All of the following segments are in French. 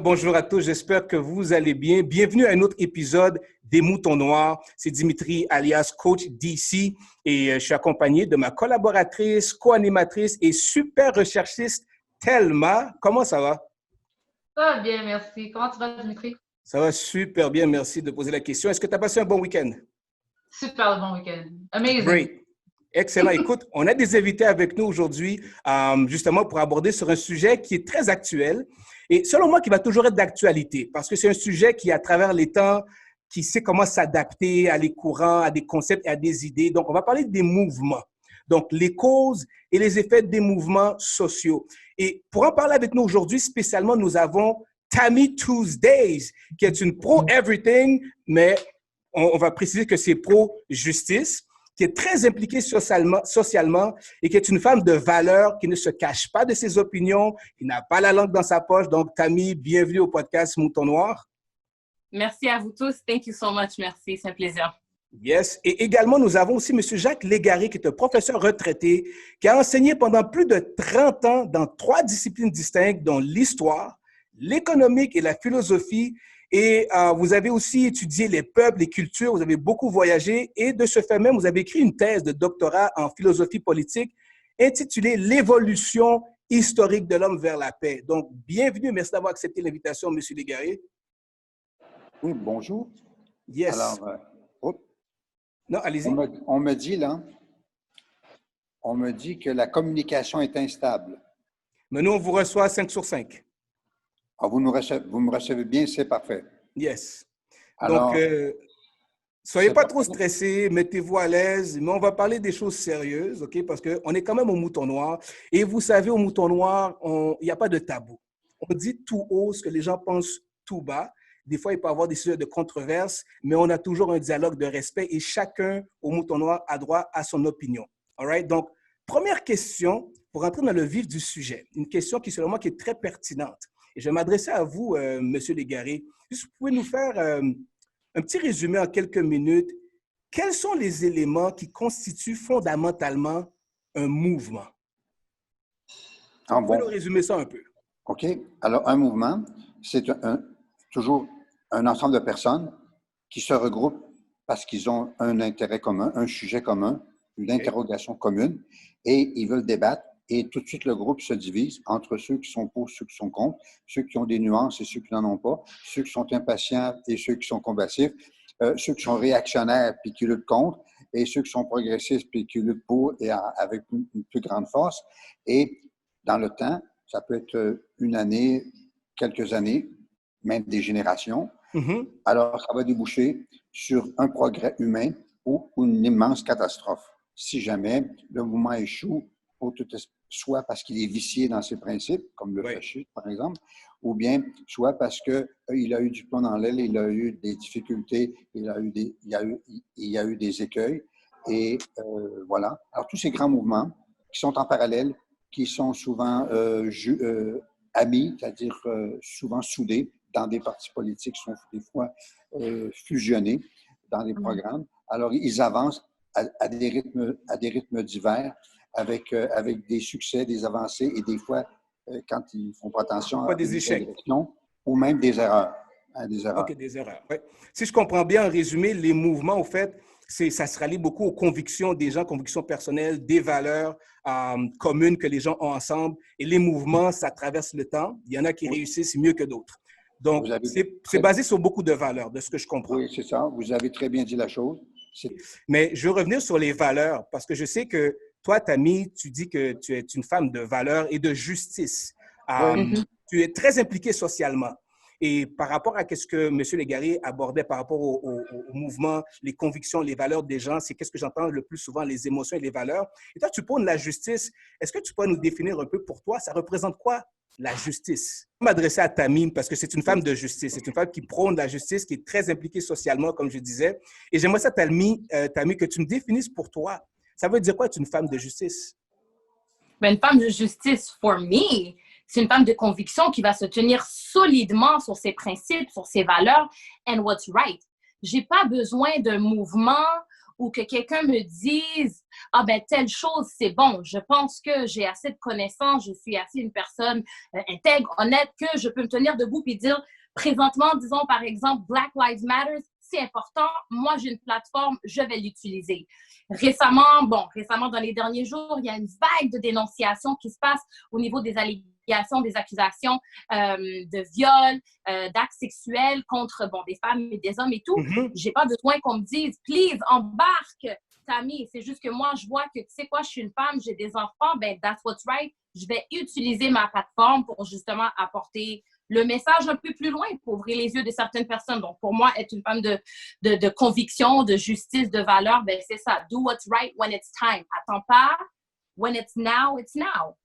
Bonjour à tous, j'espère que vous allez bien. Bienvenue à un autre épisode des Moutons Noirs. C'est Dimitri alias Coach DC et je suis accompagné de ma collaboratrice, co-animatrice et super recherchiste Thelma. Comment ça va? Ça va bien, merci. Comment tu vas, Dimitri? Ça va super bien, merci de poser la question. Est-ce que tu as passé un bon week-end? Super bon week-end. Amazing. Great. Excellent. Écoute, on a des invités avec nous aujourd'hui justement pour aborder sur un sujet qui est très actuel et selon moi qui va toujours être d'actualité parce que c'est un sujet qui, à travers les temps, qui sait comment s'adapter à les courants, à des concepts et à des idées. Donc, on va parler des mouvements. Donc, les causes et les effets des mouvements sociaux. Et pour en parler avec nous aujourd'hui, spécialement, nous avons Tammy Tuesdays, qui est une pro-everything, mais on va préciser que c'est pro-justice, qui est très impliquée socialement et qui est une femme de valeur, qui ne se cache pas de ses opinions, qui n'a pas la langue dans sa poche. Donc, Tammy, bienvenue au podcast Mouton Noir. Merci à vous tous. Thank you so much. Merci, c'est un plaisir. Yes. Et également, nous avons aussi M. Jacques Légaré, qui est un professeur retraité, qui a enseigné pendant plus de 30 ans dans 3 disciplines distinctes, dont l'histoire, l'économique et la philosophie. Et vous avez aussi étudié les peuples, les cultures, vous avez beaucoup voyagé et de ce fait même, vous avez écrit une thèse de doctorat en philosophie politique intitulée « L'évolution historique de l'homme vers la paix ». Donc, bienvenue, merci d'avoir accepté l'invitation, M. Légaré. Oui, bonjour. Yes. Alors, non, allez-y. On me dit là, on me dit que la communication est instable. Mais nous, on vous reçoit 5 sur 5. Ah, vous me recevez bien, c'est parfait. Yes. Alors, donc, soyez pas trop stressés, mettez-vous à l'aise, mais on va parler des choses sérieuses, OK? Parce qu'on est quand même au Mouton Noir. Et vous savez, au Mouton Noir, il n'y a pas de tabou. On dit tout haut ce que les gens pensent tout bas. Des fois, il peut y avoir des sujets de controverse, mais on a toujours un dialogue de respect et chacun au Mouton Noir a droit à son opinion. All right? Donc, première question, pour rentrer dans le vif du sujet, une question qui, selon moi, qui est très pertinente. Et je vais m'adresser à vous, M. Légaré. Juste, vous pouvez nous faire un petit résumé en quelques minutes. Quels sont les éléments qui constituent fondamentalement un mouvement? Vous pouvez nous résumer ça un peu. OK. Alors, un mouvement, c'est toujours un ensemble de personnes qui se regroupent parce qu'ils ont un intérêt commun, un sujet commun, une interrogation commune, et ils veulent débattre. Et tout de suite, le groupe se divise entre ceux qui sont pour, ceux qui sont contre, ceux qui ont des nuances et ceux qui n'en ont pas, ceux qui sont impatients et ceux qui sont combatifs, ceux qui sont réactionnaires puis qui luttent contre, et ceux qui sont progressistes puis qui luttent pour et avec une plus grande force. Et dans le temps, ça peut être une année, quelques années, même des générations. Mm-hmm. Alors, ça va déboucher sur un progrès humain ou une immense catastrophe. Si jamais le mouvement échoue, soit parce qu'il est vicié dans ses principes, comme le fascisme, par exemple, ou bien soit parce qu'il a eu du plomb dans l'aile, il a eu des difficultés, il y a eu des écueils. Et voilà. Alors, tous ces grands mouvements qui sont en parallèle, qui sont souvent amis, c'est-à-dire souvent soudés dans des partis politiques, sont des fois fusionnés dans des programmes. Alors, ils avancent à des rythmes divers, avec des succès, des avancées et des fois, quand ils ne font pas attention, pas des échecs ou même des erreurs. Des erreurs. OK, des erreurs. Ouais. Si je comprends bien, en résumé, les mouvements, au fait, ça se rallie beaucoup aux convictions des gens, convictions personnelles, des valeurs communes que les gens ont ensemble. Et les mouvements, ça traverse le temps. Il y en a qui réussissent mieux que d'autres. Donc, c'est basé sur beaucoup de valeurs, de ce que je comprends. Oui, c'est ça. Vous avez très bien dit la chose. Mais je veux revenir sur les valeurs, parce que je sais que toi, Tammy, tu dis que tu es une femme de valeurs et de justice. Tu es très impliquée socialement. Et par rapport à ce que M. Légaré abordait par rapport au mouvement, les convictions, les valeurs des gens, c'est qu'est-ce que j'entends le plus souvent, les émotions et les valeurs. Et toi, tu prônes la justice. Est-ce que tu peux nous définir un peu pour toi, ça représente quoi la justice. Je vais m'adresser à Tammy parce que c'est une femme de justice. C'est une femme qui prône la justice, qui est très impliquée socialement, comme je disais. Et j'aimerais ça, Tammy, que tu me définisses pour toi. Ça veut dire quoi être une femme de justice? Mais une femme de justice, for me, c'est une femme de conviction qui va se tenir solidement sur ses principes, sur ses valeurs, and what's right. J'ai pas besoin d'un mouvement ou que quelqu'un me dise « Ah ben, telle chose, c'est bon. Je pense que j'ai assez de connaissances, je suis assez une personne intègre, honnête, que je peux me tenir debout et dire présentement, disons par exemple, Black Lives Matter, c'est important. Moi, j'ai une plateforme, je vais l'utiliser. » Récemment, dans les derniers jours, il y a une vague de dénonciations qui se passe au niveau des allégations, des accusations de viol, d'actes sexuels contre des femmes et des hommes et tout. J'ai pas besoin qu'on me dise « Please, embarque, Tammy. » C'est juste que moi, je vois que, tu sais quoi, je suis une femme, j'ai des enfants, ben that's what's right. Je vais utiliser ma plateforme pour justement apporter le message un peu plus loin pour ouvrir les yeux de certaines personnes. Donc, pour moi, être une femme de conviction, de justice, de valeur, ben c'est ça. Do what's right when it's time. Attends pas. When it's now, it's now.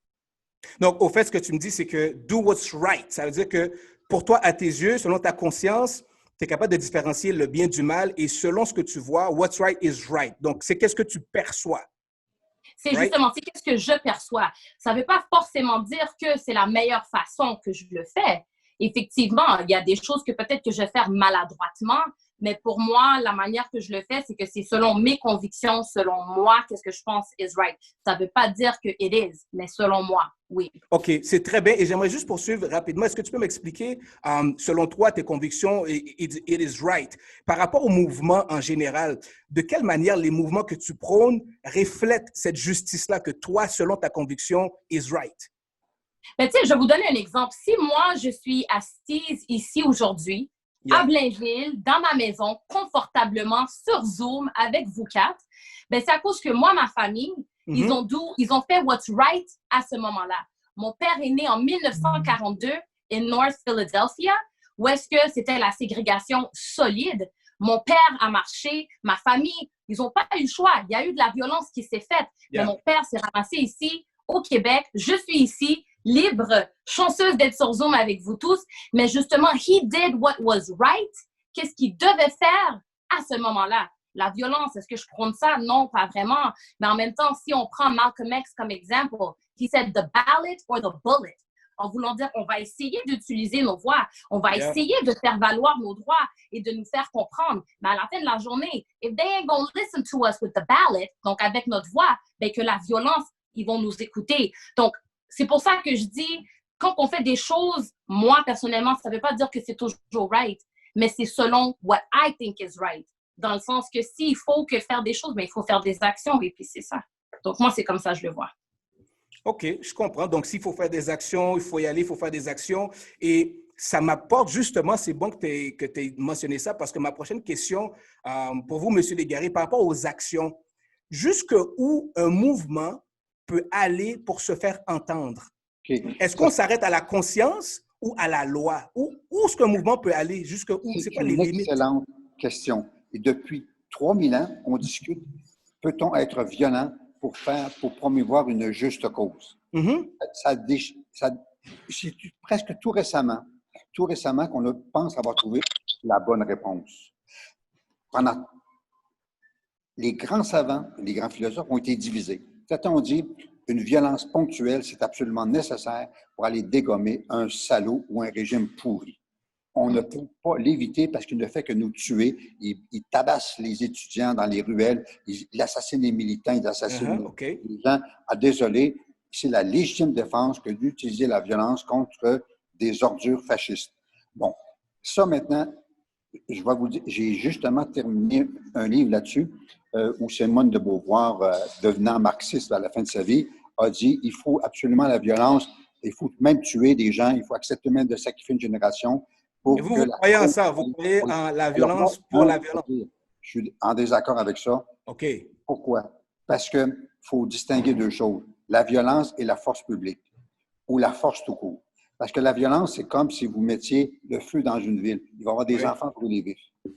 Donc, au fait, ce que tu me dis, c'est que do what's right. Ça veut dire que pour toi, à tes yeux, selon ta conscience, tu es capable de différencier le bien du mal et selon ce que tu vois, what's right is right. Donc, c'est qu'est-ce que tu perçois. C'est justement, c'est qu'est-ce que je perçois. Ça ne veut pas forcément dire que c'est la meilleure façon que je le fais. Effectivement, il y a des choses que peut-être que je vais faire maladroitement, mais pour moi, la manière que je le fais, c'est que c'est selon mes convictions, selon moi, qu'est-ce que je pense is right. Ça ne veut pas dire que it is, mais selon moi, oui. OK, c'est très bien. Et j'aimerais juste poursuivre rapidement. Est-ce que tu peux m'expliquer, selon toi, tes convictions, it is right, par rapport au mouvement en général, de quelle manière les mouvements que tu prônes reflètent cette justice-là que toi, selon ta conviction, is right? Mais tu sais, je vais vous donner un exemple. Si moi, je suis assise ici aujourd'hui, à Blainville, dans ma maison, confortablement, sur Zoom, avec vous quatre, ben c'est à cause que moi, ma famille, ils ont fait what's right à ce moment-là. Mon père est né en 1942 in North Philadelphia, où est-ce que c'était la ségrégation solide. Mon père a marché, ma famille, ils n'ont pas eu le choix. Il y a eu de la violence qui s'est faite. Mais mon père s'est ramassé ici, au Québec. Je suis ici, libre, chanceuse d'être sur Zoom avec vous tous. Mais justement, he did what was right. Qu'est-ce qu'il devait faire à ce moment-là? La violence, est-ce que je prône ça? Non, pas vraiment. Mais en même temps, si on prend Malcolm X comme exemple, he said the ballot or the bullet. En voulant dire, on va essayer d'utiliser nos voix, on va essayer de faire valoir nos droits et de nous faire comprendre. Mais à la fin de la journée, if they ain't gonna listen to us with the ballot, donc avec notre voix, ben que la violence, ils vont nous écouter. Donc, c'est pour ça que je dis, quand on fait des choses, moi, personnellement, ça ne veut pas dire que c'est toujours right, mais c'est selon what I think is right. Dans le sens que s'il faut que faire des choses, ben, il faut faire des actions, et puis c'est ça. Donc, moi, c'est comme ça que je le vois. OK, je comprends. Donc, s'il faut faire des actions, il faut y aller, il faut faire des actions. Et ça m'apporte justement, c'est bon que tu aies mentionné ça, parce que ma prochaine question pour vous, M. Légaré, par rapport aux actions, jusqu'où un mouvement peut aller pour se faire entendre? Okay. Est-ce qu'on s'arrête à la conscience ou à la loi? Où est-ce qu'un mouvement peut aller? Jusqu'où? C'est quoi les limites? C'est une excellente question. Et depuis 3000 ans, on discute, peut-on être violent pour promouvoir une juste cause? C'est presque tout récemment qu'on pense avoir trouvé la bonne réponse. Pendant les grands savants, les grands philosophes ont été divisés. Certains ont dit une violence ponctuelle, c'est absolument nécessaire pour aller dégommer un salaud ou un régime pourri. On ne peut pas l'éviter parce qu'il ne fait que nous tuer. Il tabasse les étudiants dans les ruelles, il assassine les militants, il assassine les gens. Ah, désolé, c'est la légitime défense que d'utiliser la violence contre des ordures fascistes. Bon, ça maintenant, je vais vous dire, j'ai justement terminé un livre là-dessus où Simone de Beauvoir, devenant marxiste à la fin de sa vie, a dit il faut absolument la violence, il faut même tuer des gens, il faut accepter même de sacrifier une génération. Et vous croyez en ça? Vous croyez en la violence pour la violence? Je suis en désaccord avec ça. OK. Pourquoi? Parce qu'il faut distinguer deux choses, la violence et la force publique, ou la force tout court. Parce que la violence, c'est comme si vous mettiez le feu dans une ville. Il va y avoir des enfants brûlés vifs. C'est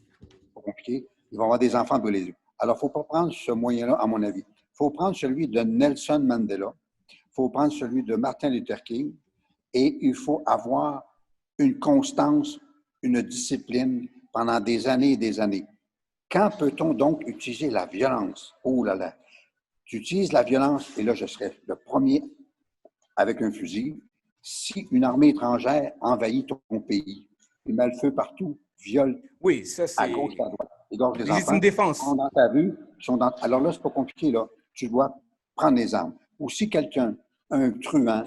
pas compliqué. Il va y avoir des enfants brûlés vifs. Alors, il ne faut pas prendre ce moyen-là, à mon avis. Il faut prendre celui de Nelson Mandela. Il faut prendre celui de Martin Luther King. Et il faut avoir une constance, une discipline pendant des années et des années. Quand peut-on donc utiliser la violence? Oh là là! Tu utilises la violence, et là, je serais le premier avec un fusil. Si une armée étrangère envahit ton pays, il met le feu partout, viole Oui, ça à c'est gauche, à droite, égorge les légitime enfants, défense. sont dans ta rue, alors là, c'est pas compliqué, là. Tu dois prendre les armes. Ou si quelqu'un, un truand,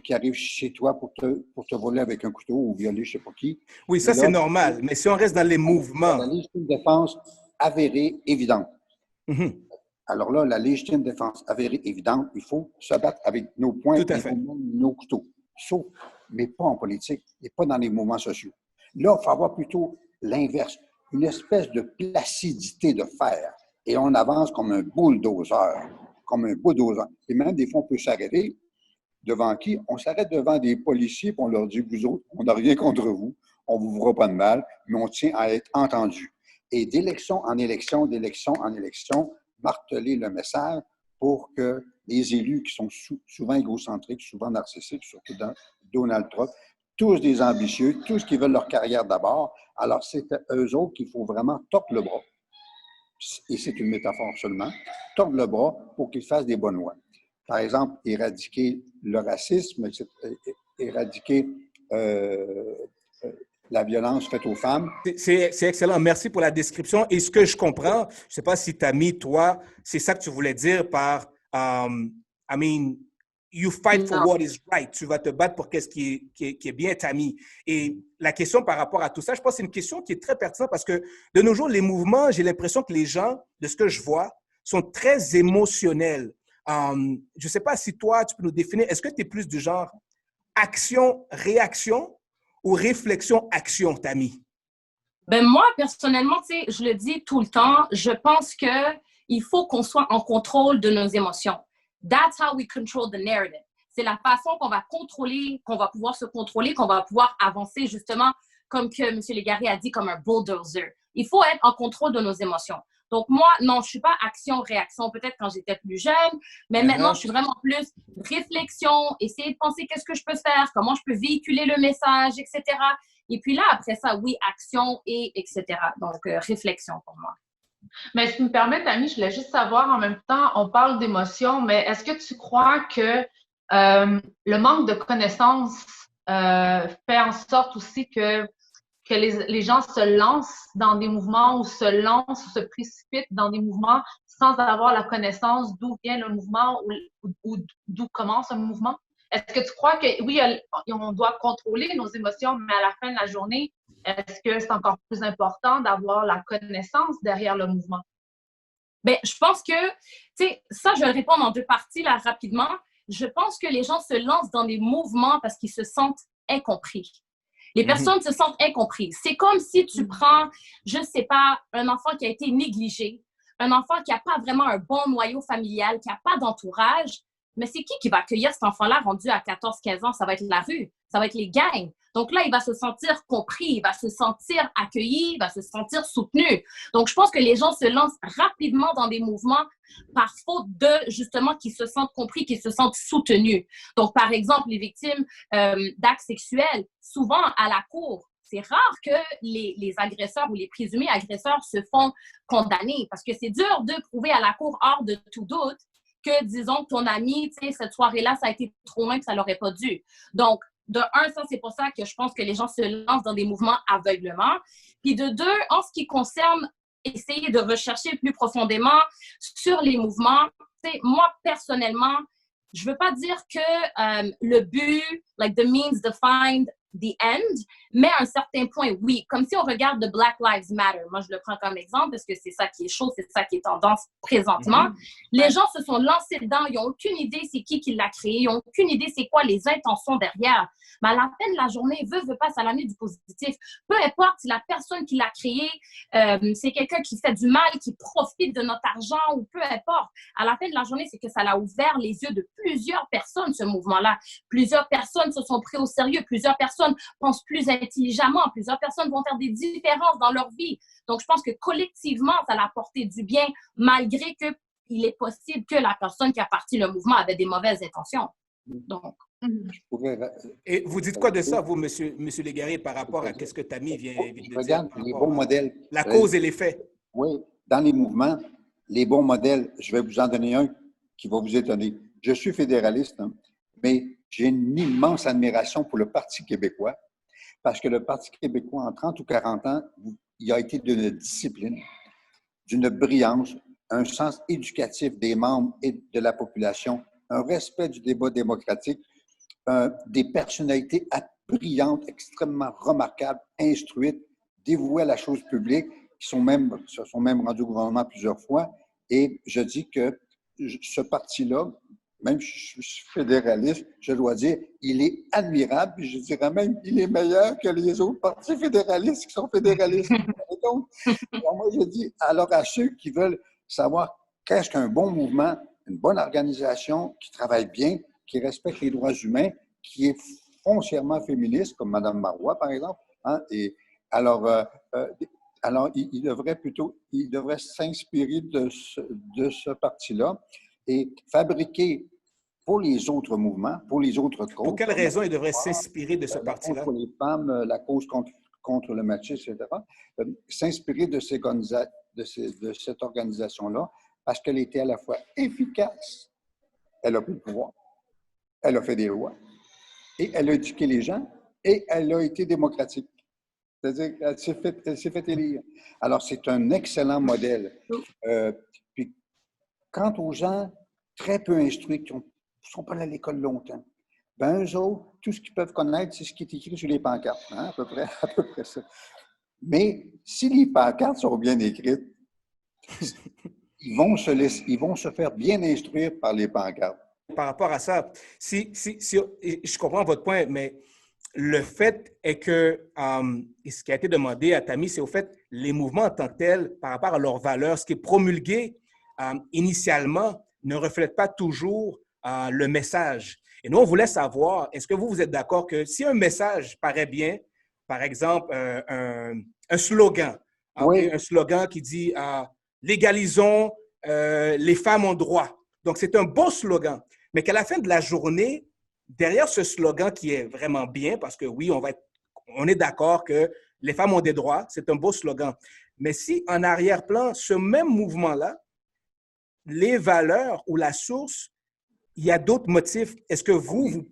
qui arrive chez toi pour te voler avec un couteau ou violer je ne sais pas qui. Oui, ça c'est normal. Mais si on reste dans les mouvements. La légitime défense avérée, évidente. Mm-hmm. Alors là, la légitime défense avérée, évidente, il faut se battre avec nos poings, nos couteaux. Sauf, mais pas en politique et pas dans les mouvements sociaux. Là, il faut avoir plutôt l'inverse, une espèce de placidité de fer. Et on avance comme un bulldozer, Et même des fois, on peut s'arrêter. Devant qui? On s'arrête devant des policiers et on leur dit, vous autres, on n'a rien contre vous, on ne vous fera pas de mal, mais on tient à être entendu. Et d'élection en élection, marteler le message pour que les élus qui sont souvent égocentriques, souvent narcissiques, surtout dans Donald Trump, tous des ambitieux, tous qui veulent leur carrière d'abord, alors c'est à eux autres qu'il faut vraiment tordre le bras. Et c'est une métaphore seulement, tordre le bras pour qu'ils fassent des bonnes lois. Par exemple, éradiquer le racisme, éradiquer la violence faite aux femmes. C'est excellent. Merci pour la description. Et ce que je comprends, je ne sais pas si Tammy, toi, c'est ça que tu voulais dire par I mean, you fight for what is right. Tu vas te battre pour ce qui est bien, Tammy. Et la question par rapport à tout ça, je pense que c'est une question qui est très pertinente parce que de nos jours, les mouvements, j'ai l'impression que les gens, de ce que je vois, sont très émotionnels. Je ne sais pas si toi, tu peux nous définir, est-ce que tu es plus du genre action-réaction ou réflexion-action, Tammy? Ben moi, personnellement, je le dis tout le temps, je pense qu'il faut qu'on soit en contrôle de nos émotions. That's how we control the narrative. C'est la façon qu'on va contrôler, qu'on va pouvoir se contrôler, qu'on va pouvoir avancer justement, comme que M. Légaré a dit, comme un bulldozer. Il faut être en contrôle de nos émotions. Donc moi, non, je ne suis pas action-réaction, peut-être quand j'étais plus jeune, mais maintenant, je suis vraiment plus réflexion, essayer de penser qu'est-ce que je peux faire, comment je peux véhiculer le message, etc. Et puis là, après ça, oui, action et etc. Donc, réflexion pour moi. Mais si tu me permets, Tammy, je voulais juste savoir, en même temps, on parle d'émotion, mais est-ce que tu crois que le manque de connaissances fait en sorte aussi que les gens se lancent dans des mouvements ou se précipitent dans des mouvements sans avoir la connaissance d'où vient le mouvement ou d'où commence un mouvement? Est-ce que tu crois que, oui, on doit contrôler nos émotions, mais à la fin de la journée, est-ce que c'est encore plus important d'avoir la connaissance derrière le mouvement? Bien, je pense que, ça, je vais répondre en deux parties, là, rapidement. Je pense que les gens se lancent dans des mouvements parce qu'ils se sentent incompris. Les personnes se sentent incomprises. C'est comme si tu prends, je ne sais pas, un enfant qui a été négligé, un enfant qui n'a pas vraiment un bon noyau familial, qui n'a pas d'entourage. Mais c'est qui va accueillir cet enfant-là rendu à 14-15 ans? Ça va être la rue, ça va être les gangs. Donc là, il va se sentir compris, il va se sentir accueilli, il va se sentir soutenu. Donc, je pense que les gens se lancent rapidement dans des mouvements par faute de, justement, qu'ils se sentent compris, qu'ils se sentent soutenus. Donc, par exemple, les victimes d'actes sexuels, souvent à la cour, c'est rare que les agresseurs ou les présumés agresseurs se font condamner parce que c'est dur de prouver à la cour hors de tout doute que, disons, ton ami, cette soirée-là, ça a été trop loin que ça l'aurait pas dû. Donc, de un, ça, c'est pour ça que je pense que les gens se lancent dans des mouvements aveuglement. Puis de deux, en ce qui concerne essayer de rechercher plus profondément sur les mouvements, moi, personnellement, je veux pas dire que le but, like the means defined the end, mais à un certain point, oui. Comme si on regarde The Black Lives Matter. Moi, je le prends comme exemple parce que c'est ça qui est chaud, c'est ça qui est tendance présentement. Les gens se sont lancés dedans, ils n'ont aucune idée c'est qui l'a créé, ils n'ont aucune idée c'est quoi les intentions derrière. Mais à la fin de la journée, veut pas, ça l'amener du positif. Peu importe si la personne qui l'a créé, c'est quelqu'un qui fait du mal, qui profite de notre argent ou peu importe. À la fin de la journée, c'est que ça l'a ouvert les yeux de plusieurs personnes, ce mouvement-là. Plusieurs personnes se sont pris au sérieux, plusieurs personnes pensent plus intelligemment, plusieurs personnes vont faire des différences dans leur vie. Donc, je pense que collectivement, ça a apporté du bien, malgré qu'il est possible que la personne qui a parti le mouvement avait des mauvaises intentions. Donc, Je pourrais, Et vous dites quoi de ça, vous, monsieur Légaré, par rapport à ce que Tammy vient de je dire regarde par les rapport bons à modèles. la cause et l'effet? Oui, dans les mouvements, les bons modèles, je vais vous en donner un qui va vous étonner. Je suis fédéraliste, hein, mais j'ai une immense admiration pour le Parti québécois, parce que le Parti québécois, en 30 ou 40 ans, il a été d'une discipline, d'une brillance, un sens éducatif des membres et de la population, un respect du débat démocratique, des personnalités brillantes, extrêmement remarquables, instruites, dévouées à la chose publique, qui se sont même rendus au gouvernement plusieurs fois. Et je dis que ce parti-là, même si je suis fédéraliste, je dois dire, il est admirable, puis je dirais même, il est meilleur que les autres partis fédéralistes qui sont fédéralistes. Et donc, alors moi, je dis, alors à ceux qui veulent savoir qu'est-ce qu'un bon mouvement, une bonne organisation qui travaille bien, qui respecte les droits humains, qui est foncièrement féministe, comme Mme Marois, par exemple, hein, et alors, il devrait s'inspirer de ce parti-là et fabriquer pour les autres mouvements, pour les autres causes. Pour quelles raisons il devrait s'inspirer de ce parti-là? Pour les femmes, la cause contre le machisme, etc. S'inspirer de cette organisation-là parce qu'elle était à la fois efficace, elle a pris le pouvoir, elle a fait des lois, et elle a éduqué les gens, et elle a été démocratique. C'est-à-dire qu'elle s'est fait élire. Alors, c'est un excellent modèle. Puis, quant aux gens très peu instruits, qui ne sont pas allés à l'école longtemps, ben eux autres, tout ce qu'ils peuvent connaître, c'est ce qui est écrit sur les pancartes, hein, à peu près ça. Mais si les pancartes sont bien écrites, ils vont se faire bien instruire par les pancartes. Par rapport à ça, je comprends votre point, mais le fait est que ce qui a été demandé à Tammy, c'est au fait les mouvements en tant que tels, par rapport à leurs valeurs, ce qui est promulgué initialement ne reflète pas toujours le message. Et nous, on voulait savoir, est-ce que vous êtes d'accord que si un message paraît bien, par exemple, un slogan, Oui. un slogan qui dit légalisons les femmes ont droit. Donc, c'est un beau slogan, mais qu'à la fin de la journée, derrière ce slogan qui est vraiment bien, parce que oui, on est d'accord que les femmes ont des droits, c'est un beau slogan. Mais si en arrière-plan, ce même mouvement-là, les valeurs ou la source, il y a d'autres motifs. Est-ce que vous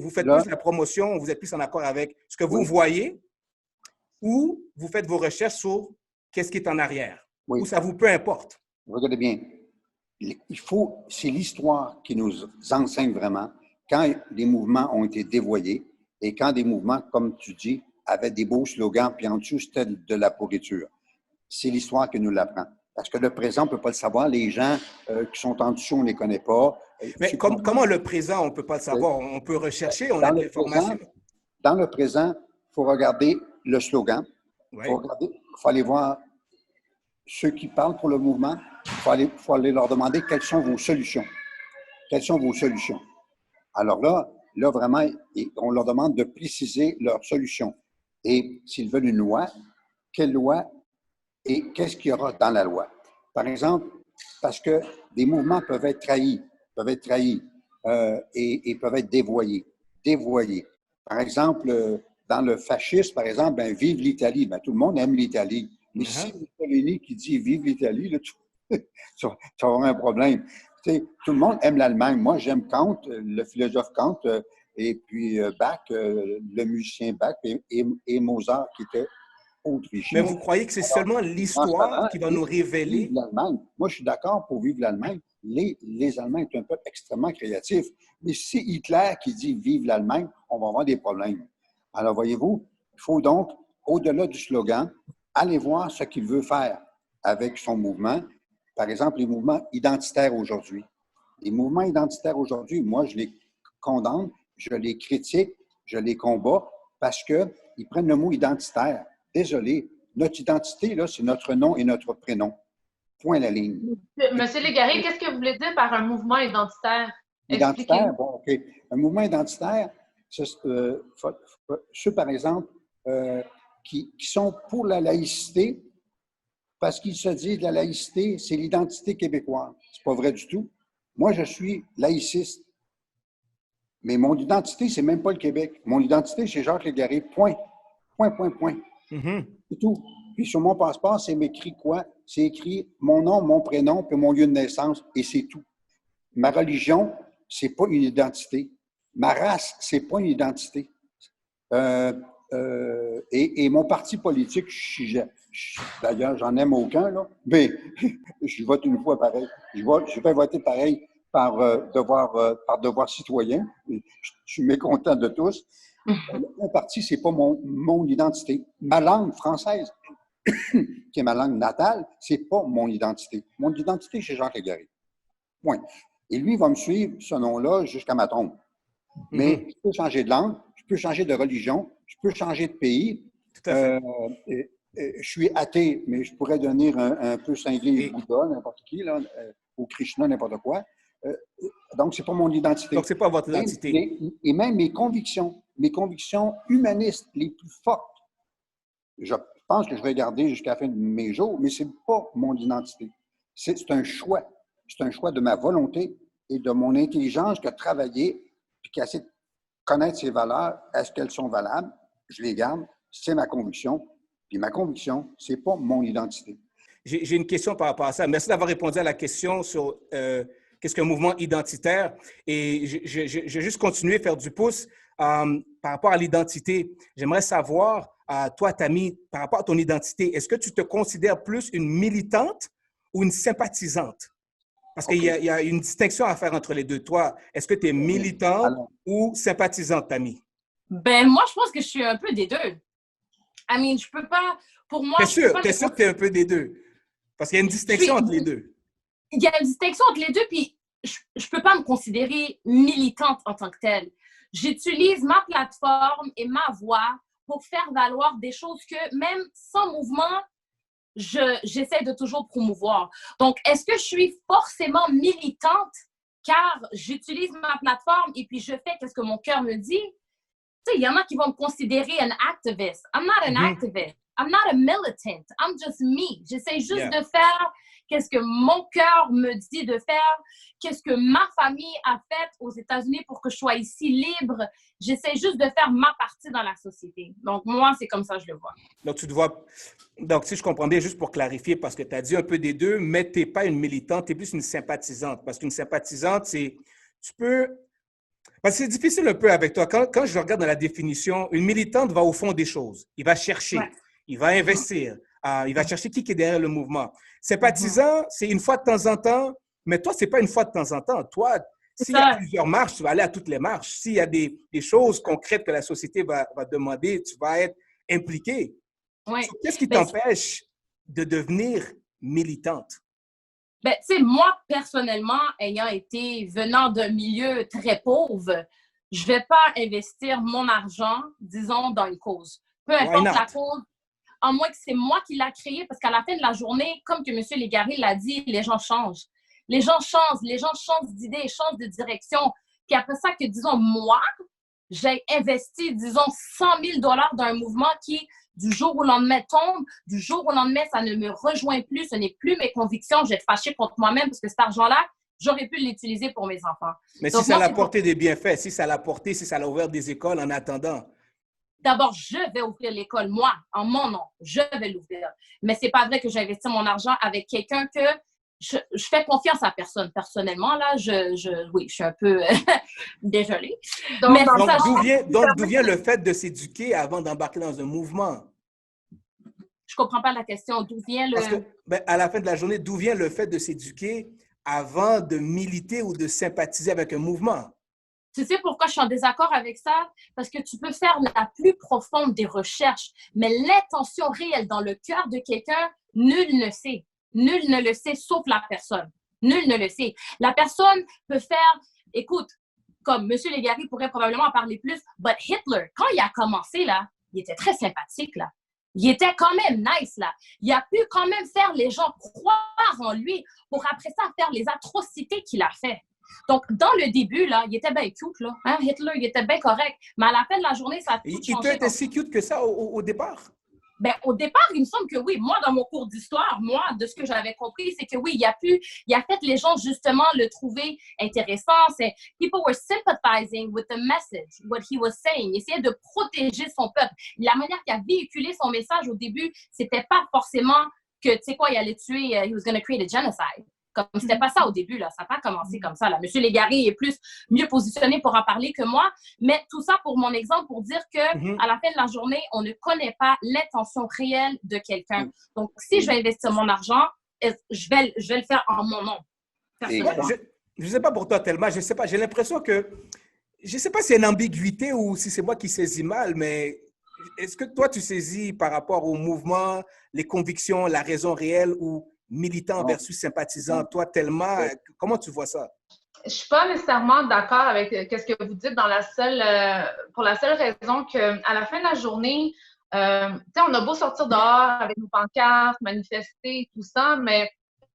faites plus la promotion, vous êtes plus en accord avec ce que vous voyez, ou vous faites vos recherches sur qu'est-ce qui est en arrière, ou ça vous peu importe? Regardez bien. C'est l'histoire qui nous enseigne vraiment quand les mouvements ont été dévoyés et quand des mouvements, comme tu dis, avaient des beaux slogans, puis en dessous, c'était de la pourriture. C'est l'histoire qui nous l'apprend. Parce que le présent, on ne peut pas le savoir. Les gens qui sont en dessous, on ne les connaît pas. Mais comment le présent, on ne peut pas le savoir? On peut rechercher, on a de l'information. Dans le présent, il faut regarder le slogan. Il faut aller voir ceux qui parlent pour le mouvement. Il faut aller leur demander quelles sont vos solutions. Quelles sont vos solutions? Alors là, vraiment, on leur demande de préciser leurs solutions. Et s'ils veulent une loi, quelle loi et qu'est-ce qu'il y aura dans la loi? Par exemple, parce que des mouvements peuvent être trahis et peuvent être dévoyés. Par exemple, dans le fascisme, par exemple, vive l'Italie. Tout le monde aime l'Italie. Mais si Mussolini qui dit vive l'Italie, là, tu vas avoir un problème. Tu sais, tout le monde aime l'Allemagne. Moi, j'aime Kant, le philosophe Kant, et puis Bach, le musicien Bach, et Mozart qui était autrichien. Mais vous croyez que c'est seulement l'histoire qui va nous révéler? L'Allemagne. Moi, je suis d'accord pour vivre l'Allemagne. Les Allemands sont un peuple extrêmement créatif. Mais si c'est Hitler qui dit vive l'Allemagne, on va avoir des problèmes. Alors, voyez-vous, il faut donc, au-delà du slogan, aller voir ce qu'il veut faire avec son mouvement. Par exemple, les mouvements identitaires aujourd'hui. Les mouvements identitaires aujourd'hui, moi, je les condamne, je les critique, je les combats parce qu'ils prennent le mot identitaire. Désolé, notre identité, là, c'est notre nom et notre prénom. Point la ligne. Monsieur Légaré, qu'est-ce que vous voulez dire par un mouvement identitaire? Identitaire, bon, OK. Un mouvement identitaire, ceux, par exemple, qui sont pour la laïcité, parce qu'ils se disent que la laïcité, c'est l'identité québécoise. C'est pas vrai du tout. Moi, je suis laïciste. Mais mon identité, c'est même pas le Québec. Mon identité, c'est Jacques Légaré, point. Point, point, point. C'est tout. Puis sur mon passeport, c'est écrit quoi? C'est écrit mon nom, mon prénom, puis mon lieu de naissance, et c'est tout. Ma religion, c'est pas une identité. Ma race, c'est pas une identité. Et mon parti politique, d'ailleurs, j'en aime aucun, là, mais je vote une fois pareil. Je vais voter pareil par devoir citoyen. Je suis mécontent de tous. Mon parti, c'est pas mon identité. Ma langue française, qui est ma langue natale, c'est pas mon identité. Mon identité, c'est Jacques Légaré. Point. Et lui, il va me suivre, ce nom-là, jusqu'à ma tombe. Mais je peux changer de langue, je peux changer de religion, je peux changer de pays. Tout à fait. Je suis athée, mais je pourrais devenir un peu cinglé Bouddha, n'importe qui, là, ou Krishna, n'importe quoi. Donc, c'est pas mon identité. Donc, c'est pas votre identité. Et même mes convictions humanistes les plus fortes, je pense que je vais garder jusqu'à la fin de mes jours, mais c'est pas mon identité. C'est un choix. C'est un choix de ma volonté et de mon intelligence qui a travaillé et qui a essayé de connaître ses valeurs. Est-ce qu'elles sont valables? Je les garde. C'est ma conviction. Puis ma conviction, c'est pas mon identité. J'ai une question par rapport à ça. Merci d'avoir répondu à la question sur qu'est-ce qu'un mouvement identitaire. Et je vais juste continuer à faire du pouce par rapport à l'identité. J'aimerais savoir, toi, Tammy, par rapport à ton identité, est-ce que tu te considères plus une militante ou une sympathisante? Parce qu'il y a une distinction à faire entre les deux. Toi, est-ce que tu es militante ou sympathisante, Tammy? Ben, moi, je pense que je suis un peu des deux. I mean, je peux pas... Pour moi... T'es sûr que tu es un peu des deux? Parce qu'il y a une distinction entre les deux. Il y a une distinction entre les deux, puis je peux pas me considérer militante en tant que telle. J'utilise ma plateforme et ma voix pour faire valoir des choses que, même sans mouvement, j'essaie de toujours promouvoir. Donc, est-ce que je suis forcément militante car j'utilise ma plateforme et puis je fais ce que mon cœur me dit? Tu sais, il y en a qui vont me considérer un activiste. I'm not an activist. I'm not a militant. I'm just me. J'essaie juste de faire qu'est-ce que mon cœur me dit de faire, qu'est-ce que ma famille a fait aux États-Unis pour que je sois ici libre. J'essaie juste de faire ma partie dans la société. Donc, moi, c'est comme ça que je le vois. Donc, tu te vois... Donc, si je comprends bien, juste pour clarifier, parce que tu as dit un peu des deux, mais tu n'es pas une militante, tu es plus une sympathisante. Parce qu'une sympathisante, c'est... Tu peux... Parce que c'est difficile un peu avec toi. Quand je regarde dans la définition, une militante va au fond des choses. Il va chercher, il va investir, il va chercher qui est derrière le mouvement. Sympathisant, c'est une fois de temps en temps, mais toi, ce n'est pas une fois de temps en temps. Toi, s'il y a plusieurs marches, tu vas aller à toutes les marches. S'il y a des choses concrètes que la société va demander, tu vas être impliqué. Oui. Qu'est-ce qui t'empêche de devenir militante? Ben, tu sais, moi, personnellement, venant d'un milieu très pauvre, je ne vais pas investir mon argent, disons, dans une cause. Peu importe la cause, à moins que c'est moi qui l'a créé, parce qu'à la fin de la journée, comme que M. Légaré l'a dit, les gens changent. Les gens changent d'idées, changent de direction. Puis après ça, que, disons, moi, j'ai investi, disons, 100 000 $ dans un mouvement qui, du jour au lendemain, tombe. Du jour au lendemain, ça ne me rejoint plus. Ce n'est plus mes convictions. Je vais être fâchée contre moi-même parce que cet argent-là, j'aurais pu l'utiliser pour mes enfants. Mais donc, si ça l'a apporté des bienfaits, si ça l'a ouvert des écoles en attendant. D'abord, je vais ouvrir l'école, moi, en mon nom. Je vais l'ouvrir. Mais c'est pas vrai que j'investis mon argent avec quelqu'un que je fais confiance à personne. Personnellement, là, oui, je suis un peu désolée. Donc, d'où vient le fait de s'éduquer avant d'embarquer dans un mouvement? Je comprends pas la question. D'où vient le... Parce que, à la fin de la journée, d'où vient le fait de s'éduquer avant de militer ou de sympathiser avec un mouvement? Tu sais pourquoi je suis en désaccord avec ça? Parce que tu peux faire la plus profonde des recherches, mais l'intention réelle dans le cœur de quelqu'un, nul ne sait. Nul ne le sait, sauf la personne. Nul ne le sait. La personne peut faire, écoute, comme M. Légaré pourrait probablement en parler plus, but Hitler, quand il a commencé, là, il était très sympathique, là. Il était quand même nice, là. Il a pu quand même faire les gens croire en lui pour après ça faire les atrocités qu'il a fait. Donc, dans le début, là, il était bien cute, là. Hein? Hitler, il était bien correct. Mais à la fin de la journée, ça a tout changé. Il était si cute que ça au départ? Ben, au départ, il me semble que oui. Moi, dans mon cours d'histoire, de ce que j'avais compris, c'est que oui, il a fait les gens justement le trouver intéressant. People were sympathizing with the message, what he was saying. Il essayait de protéger son peuple. La manière qu'il a véhiculé son message au début, c'était pas forcément que, tu sais quoi, il allait tuer, he was going to create a genocide. Comme c'était pas ça au début, là. Ça n'a pas commencé comme ça, là. Monsieur Légaré est mieux positionné pour en parler que moi. Mais tout ça pour mon exemple, pour dire que à la fin de la journée, on ne connaît pas l'intention réelle de quelqu'un. Donc, si je vais investir mon argent, je vais le faire en mon nom. Je ne sais pas pour toi, Thelma, je sais pas. J'ai l'impression que, je ne sais pas si c'est une ambiguïté ou si c'est moi qui saisis mal, mais est-ce que toi, tu saisis par rapport au mouvement, les convictions, la raison réelle ou militant versus sympathisant? Toi, Thelma, comment tu vois ça? Je ne suis pas nécessairement d'accord avec ce que vous dites pour la seule raison qu'à la fin de la journée, on a beau sortir dehors avec nos pancartes, manifester, tout ça, mais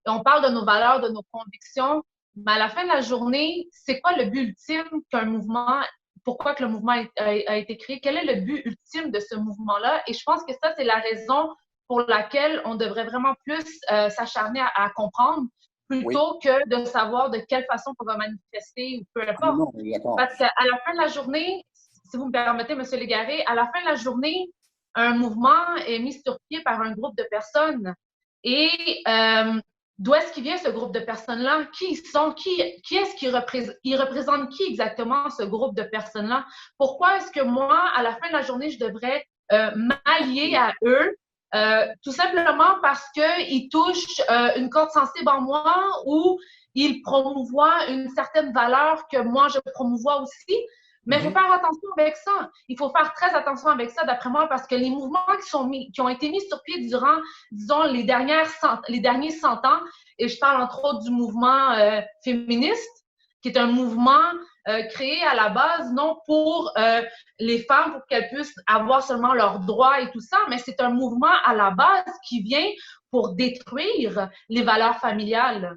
on parle de nos valeurs, de nos convictions, mais à la fin de la journée, c'est quoi le but ultime qu'un mouvement, pourquoi que le mouvement a été créé? Quel est le but ultime de ce mouvement-là? Et je pense que ça, c'est la raison pour laquelle on devrait vraiment plus s'acharner à comprendre plutôt que de savoir de quelle façon on va manifester ou peu importe. Parce qu'à la fin de la journée, si vous me permettez, M. Légaré, à la fin de la journée, un mouvement est mis sur pied par un groupe de personnes. Et d'où est-ce qu'il vient ce groupe de personnes-là? Qui ils sont? Qui est-ce qui représente qui exactement, ce groupe de personnes-là? Pourquoi est-ce que moi, à la fin de la journée, je devrais m'allier à eux? Tout simplement parce qu'ils touchent une corde sensible en moi ou ils promouvoient une certaine valeur que moi, je promouvois aussi. Mais il faut faire attention avec ça. Il faut faire très attention avec ça, d'après moi, parce que les mouvements qui ont été mis sur pied durant, disons, les derniers 100 ans, et je parle entre autres du mouvement féministe, qui est un mouvement créé à la base, non pour les femmes, pour qu'elles puissent avoir seulement leurs droits et tout ça, mais c'est un mouvement à la base qui vient pour détruire les valeurs familiales.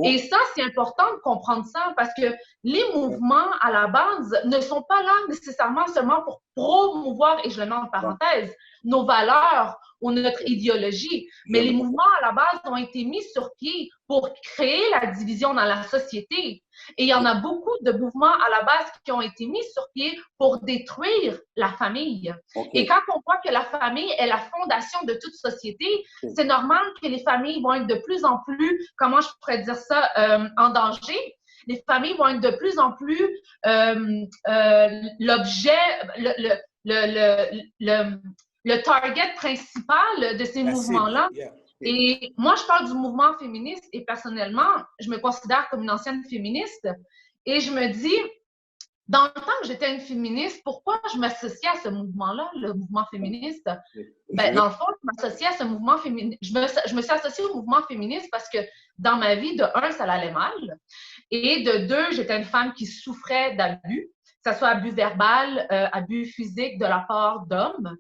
Et ça, c'est important de comprendre ça parce que les mouvements à la base ne sont pas là nécessairement seulement pour promouvoir, et je le mets en parenthèse, nos valeurs ou notre idéologie, mais les mouvements à la base ont été mis sur pied pour créer la division dans la société. Et il y en a beaucoup de mouvements à la base qui ont été mis sur pied pour détruire la famille. Et quand on voit que la famille est la fondation de toute société, c'est normal que les familles vont être de plus en plus, comment je pourrais dire ça, en danger. Les familles vont être de plus en plus l'objet, le target principal de ces mouvements-là. Et moi, je parle du mouvement féministe et personnellement, je me considère comme une ancienne féministe et je me dis, dans le temps que j'étais une féministe, pourquoi je m'associais à ce mouvement-là, le mouvement féministe? Ben, dans le fond, je m'associais à ce mouvement féministe. Je me suis associée au mouvement féministe parce que dans ma vie, de un, ça allait mal et de deux, j'étais une femme qui souffrait d'abus, que ce soit abus verbal, abus physique de la part d'hommes.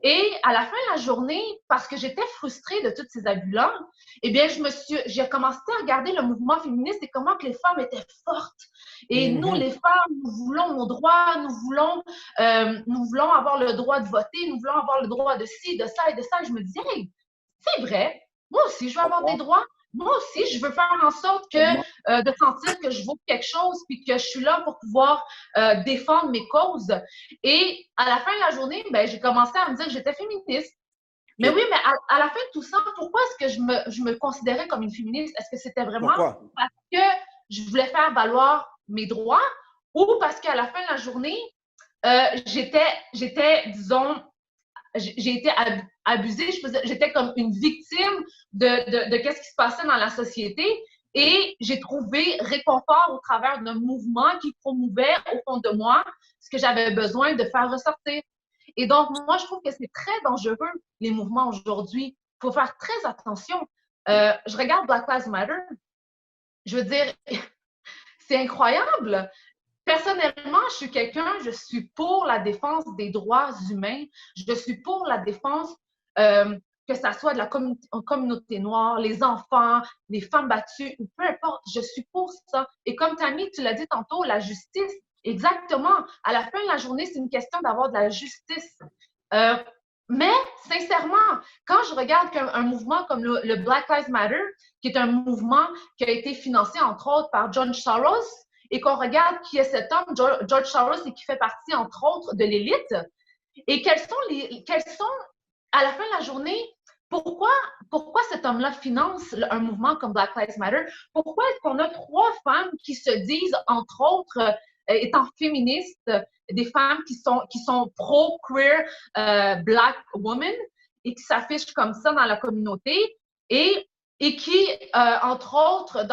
Et à la fin de la journée, parce que j'étais frustrée de tous ces abus-là, eh bien, j'ai commencé à regarder le mouvement féministe et comment que les femmes étaient fortes. Et nous, les femmes, nous voulons nos droits, nous voulons avoir le droit de voter, nous voulons avoir le droit de ci, de ça et de ça. Et je me disais, hey, c'est vrai, moi aussi, je veux avoir des droits. Moi aussi, je veux faire en sorte que de sentir que je vaux quelque chose puis que je suis là pour pouvoir défendre mes causes. Et à la fin de la journée, ben, j'ai commencé à me dire que j'étais féministe. Mais oui, mais à la fin de tout ça, pourquoi est-ce que je me considérais comme une féministe? Est-ce que c'était vraiment parce que je voulais faire valoir mes droits ou parce qu'à la fin de la journée, disons, j'ai été abusée, j'étais comme une victime de qu'est-ce qui se passait dans la société et j'ai trouvé réconfort au travers d'un mouvement qui promouvait au fond de moi ce que j'avais besoin de faire ressortir. Et donc, moi, je trouve que c'est très dangereux, les mouvements aujourd'hui. Il faut faire très attention. Je regarde Black Lives Matter. Je veux dire, c'est incroyable. Personnellement, je suis pour la défense des droits humains. Je suis pour la défense, que ça soit de la communauté noire, les enfants, les femmes battues, ou peu importe. Je suis pour ça. Et comme Tammy, tu l'as dit tantôt, la justice, exactement. À la fin de la journée, c'est une question d'avoir de la justice. Mais, sincèrement, Quand je regarde un mouvement comme le Black Lives Matter, qui est un mouvement qui a été financé, entre autres, par George Soros, et qu'on regarde qui est cet homme, George Soros, et qui fait partie, entre autres, de l'élite, et quels sont, à la fin de la journée, pourquoi cet homme-là finance un mouvement comme Black Lives Matter? Pourquoi est-ce qu'on a 3 femmes qui se disent, entre autres, étant féministes, des femmes qui sont pro-queer Black women et qui s'affichent comme ça dans la communauté et qui, entre autres,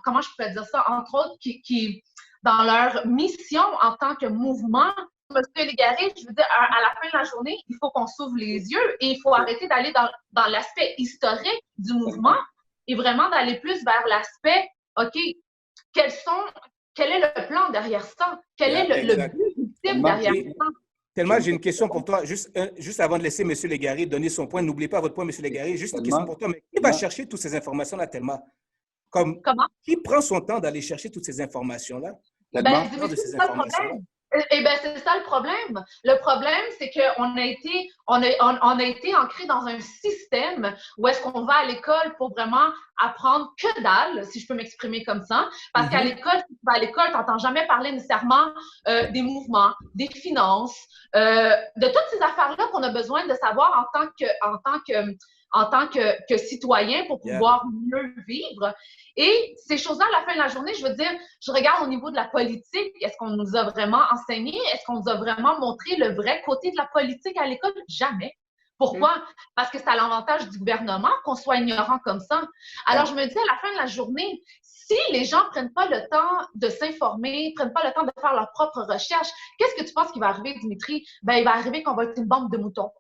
comment je pourrais dire ça, entre autres, qui dans leur mission en tant que mouvement, Monsieur Légaré, je veux dire, à la fin de la journée, il faut qu'on s'ouvre les yeux et il faut arrêter d'aller dans l'aspect historique du mouvement et vraiment d'aller plus vers l'aspect, OK, quel est le plan derrière ça? Quel est le but ultime derrière ça? Tellement, j'ai une question pour toi, juste avant de laisser M. Légaré donner son point. N'oubliez pas votre point, M. Légaré. Juste une question pour toi. Mais qui va chercher toutes ces informations-là, Thelma? Comment? Qui prend son temps d'aller chercher toutes ces informations-là? C'est ça le problème. Eh bien, c'est ça le problème. Le problème, c'est qu'on a été ancré dans un système où est-ce qu'on va à l'école pour vraiment apprendre que dalle, si je peux m'exprimer comme ça. Parce qu'à l'école, si tu vas à l'école, tu n'entends jamais parler nécessairement des mouvements, des finances, de toutes ces affaires-là qu'on a besoin de savoir en tant que citoyen pour pouvoir mieux vivre. Et ces choses-là, à la fin de la journée, je veux dire, je regarde au niveau de la politique, est-ce qu'on nous a vraiment enseigné? Est-ce qu'on nous a vraiment montré le vrai côté de la politique à l'école? Jamais. Pourquoi? Parce que c'est à l'avantage du gouvernement qu'on soit ignorant comme ça. Alors, je me dis, à la fin de la journée, si les gens ne prennent pas le temps de s'informer, ne prennent pas le temps de faire leur propre recherche, qu'est-ce que tu penses qui va arriver, Dimitri? Ben, il va arriver qu'on va être une bande de moutons.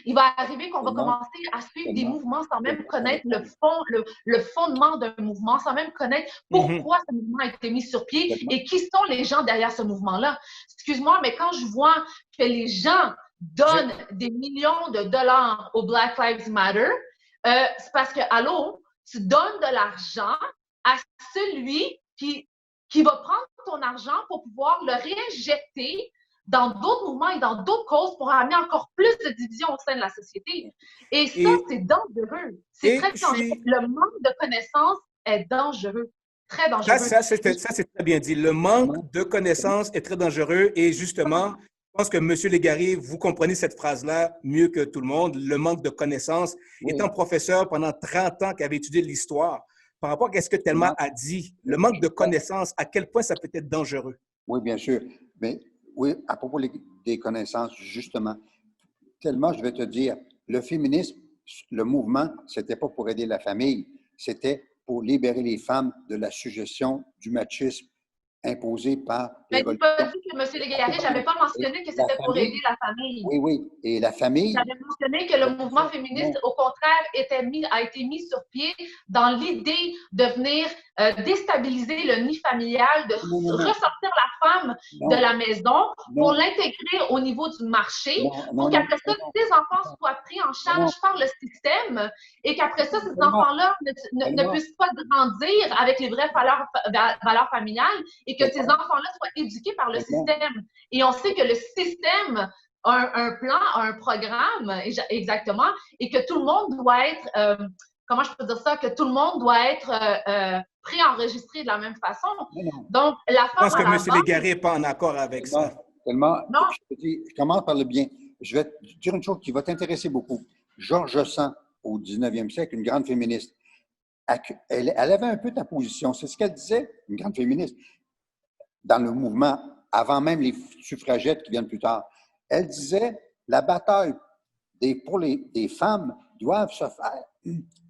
Il va arriver qu'on va commencer à suivre des mouvements sans même connaître le fondement d'un mouvement, sans même connaître pourquoi ce mouvement a été mis sur pied et qui sont les gens derrière ce mouvement-là. Excuse-moi, mais quand je vois que les gens donnent des millions de dollars au Black Lives Matter, c'est parce que, allô, tu donnes de l'argent à celui qui va prendre ton argent pour pouvoir le réinjecter dans d'autres mouvements et dans d'autres causes pour amener encore plus de division au sein de la société. Et ça, c'est dangereux. C'est très dangereux. Le manque de connaissances est dangereux. Très dangereux. Ça, c'est très bien dit. Le manque de connaissances est très dangereux. Et justement, je pense que M. Légaré, vous comprenez cette phrase-là mieux que tout le monde. Le manque de connaissances. Étant professeur pendant 30 ans qui avait étudié l'histoire, par rapport à ce que Thelma a dit, le manque de connaissances, à quel point ça peut être dangereux? Oui, bien sûr. Mais oui, à propos des connaissances, justement, tellement je vais te dire, le féminisme, le mouvement, c'était pas pour aider la famille, c'était pour libérer les femmes de la suggestion du machisme imposé par... Mais tu n'as pas dit que M. Légaré, je n'avais pas mentionné que c'était pour aider la famille. Oui, oui. Et la famille... J'avais mentionné que le mouvement féministe, au contraire, a été mis sur pied dans l'idée de venir déstabiliser le nid familial, de ressortir la femme de la maison pour l'intégrer au niveau du marché, pour qu'après ça, ces enfants soient pris en charge par le système et qu'après ça, ces enfants-là ne puissent pas grandir avec les vraies valeurs familiales et que ces enfants-là soient éduqués par le système. Et on sait que le système a un plan, a un programme, exactement, et que tout le monde doit être, comment je peux dire ça, que tout le monde doit être préenregistré de la même façon. Donc, la femme... Je pense que M. Légaré n'est pas en accord avec ça. Tellement, je commence par le bien. Je vais te dire une chose qui va t'intéresser beaucoup. Georges Sand, au 19e siècle, une grande féministe, elle avait un peu ta position. C'est ce qu'elle disait, une grande féministe, dans le mouvement, avant même les suffragettes qui viennent plus tard. Elle disait, la bataille pour des femmes doivent se faire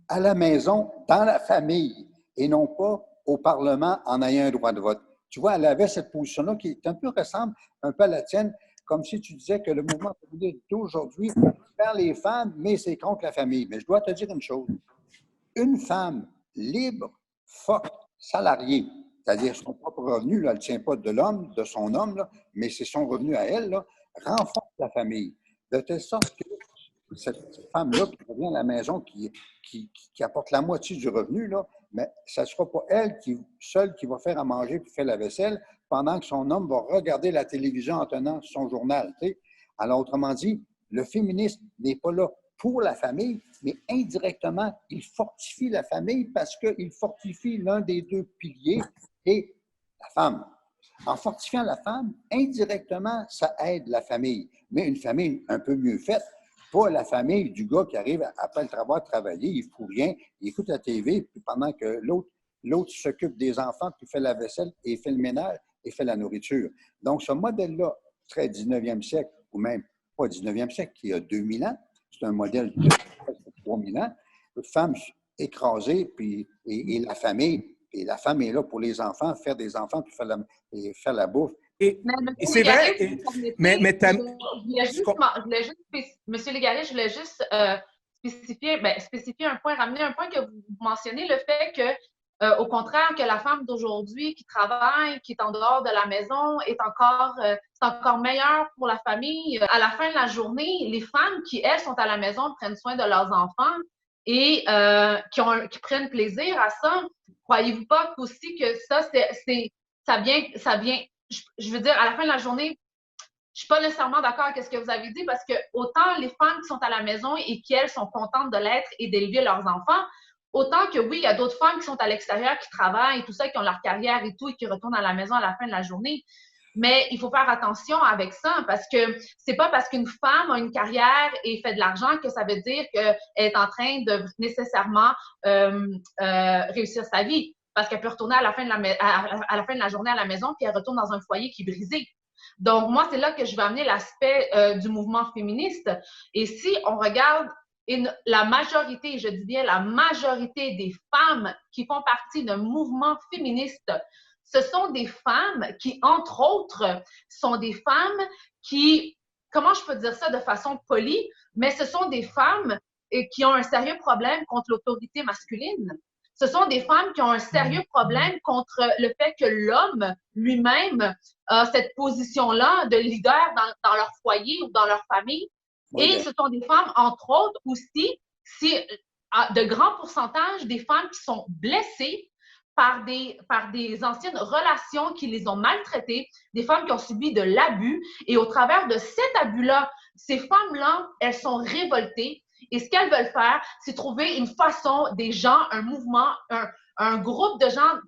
à la maison, dans la famille, et non pas au Parlement en ayant un droit de vote. Tu vois, elle avait cette position-là qui est un peu ressemble un peu à la tienne, comme si tu disais que le mouvement féministe d'aujourd'hui vers les femmes, mais c'est contre la famille. Mais je dois te dire une chose. Une femme libre, forte, salariée, c'est-à-dire son propre revenu, là, elle ne tient pas de l'homme, de son homme, là, mais c'est son revenu à elle, là, renforce la famille. De telle sorte que cette femme-là qui revient à la maison, qui apporte la moitié du revenu, là, mais ça ne sera pas elle seule qui va faire à manger et faire la vaisselle pendant que son homme va regarder la télévision en tenant son journal. Tu sais. Alors, autrement dit, le féminisme n'est pas là pour la famille, mais indirectement, il fortifie la famille parce qu'il fortifie l'un des deux piliers et la femme. En fortifiant la femme, indirectement, ça aide la famille. Mais une famille un peu mieux faite, pas la famille du gars qui arrive après le travail travailler, il ne fout rien, il écoute la TV, puis pendant que l'autre s'occupe des enfants, puis fait la vaisselle, et fait le ménage, et fait la nourriture. Donc, ce modèle-là, très 19e siècle, ou même pas 19e siècle, qui a 2000 ans, c'est un modèle de 3000 ans, femme écrasée, puis, et la famille, et la femme est là pour les enfants, faire des enfants, puis faire la bouffe. Et c'est vrai, mais Monsieur Légaré, je voulais juste spécifier un point, ramener un point que vous mentionnez, le fait que, au contraire, que la femme d'aujourd'hui qui travaille, qui est en dehors de la maison, c'est encore meilleur pour la famille. À la fin de la journée, les femmes qui, elles, sont à la maison, prennent soin de leurs enfants et qui prennent plaisir à ça. Croyez-vous pas aussi que ça vient je veux dire, à la fin de la journée, je suis pas nécessairement d'accord avec ce que vous avez dit parce que autant les femmes qui sont à la maison et qui, elles, sont contentes de l'être et d'élever leurs enfants, autant que oui, il y a d'autres femmes qui sont à l'extérieur, qui travaillent et tout ça, qui ont leur carrière et tout et qui retournent à la maison à la fin de la journée. Mais il faut faire attention avec ça parce que c'est pas parce qu'une femme a une carrière et fait de l'argent que ça veut dire qu'elle est en train de nécessairement réussir sa vie. Parce qu'elle peut retourner à la fin de la journée à la maison puis elle retourne dans un foyer qui est brisé. Donc, moi, c'est là que je vais amener l'aspect du mouvement féministe. Et si on regarde la majorité, je dis bien la majorité des femmes qui font partie d'un mouvement féministe, ce sont des femmes qui, entre autres, sont des femmes qui, comment je peux dire ça de façon polie, mais ce sont des femmes qui ont un sérieux problème contre l'autorité masculine. Ce sont des femmes qui ont un sérieux problème contre le fait que l'homme lui-même a cette position-là de leader dans leur foyer ou dans leur famille. Oui, et ce sont des femmes, entre autres, aussi, de grands pourcentages des femmes qui sont blessées par des anciennes relations qui les ont maltraitées, des femmes qui ont subi de l'abus. Et au travers de cet abus-là, ces femmes-là, elles sont révoltées. Et ce qu'elles veulent faire, c'est trouver une façon, des gens, un mouvement, un groupe de gens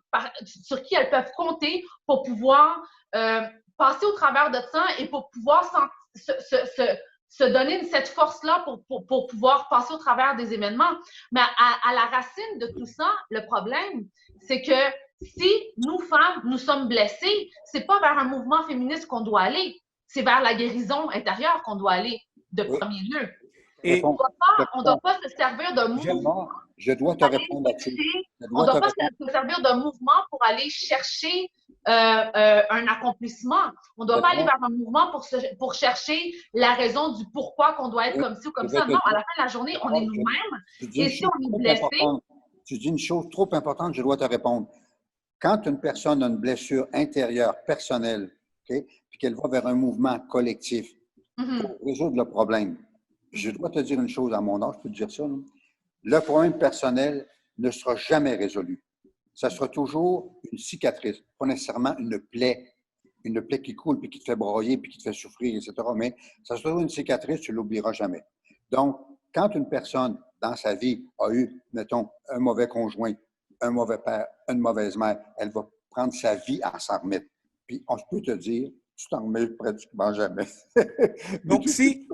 sur qui elles peuvent compter pour pouvoir passer au travers de ça et pour pouvoir se donner cette force-là pour pouvoir passer au travers des événements. Mais à la racine de tout ça, le problème, c'est que si nous, femmes, nous sommes blessées, c'est pas vers un mouvement féministe qu'on doit aller, c'est vers la guérison intérieure qu'on doit aller de premier lieu. Et on ne doit pas se servir d'un mouvement. Je dois te répondre là-dessus. On ne doit pas se servir d'un mouvement pour aller chercher un accomplissement. On ne doit pas aller vers un mouvement pour chercher la raison du pourquoi qu'on doit être comme ci ou comme ça. Non, à la fin de la journée, on est nous-mêmes. Et si on est blessé... Tu dis une chose trop importante, je dois te répondre. Quand une personne a une blessure intérieure, personnelle, okay, puis qu'elle va vers un mouvement collectif pour résoudre le problème, je dois te dire une chose à mon âge, je peux te dire ça. Là. Le problème personnel ne sera jamais résolu. Ça sera toujours une cicatrice, pas nécessairement une plaie qui coule, puis qui te fait broyer, puis qui te fait souffrir, etc. Mais ça sera toujours une cicatrice, tu ne l'oublieras jamais. Donc, quand une personne dans sa vie a eu, mettons, un mauvais conjoint, un mauvais père, une mauvaise mère, elle va prendre sa vie à s'en remettre. Puis, on peut te dire, tu t'en remets pratiquement jamais. Donc, si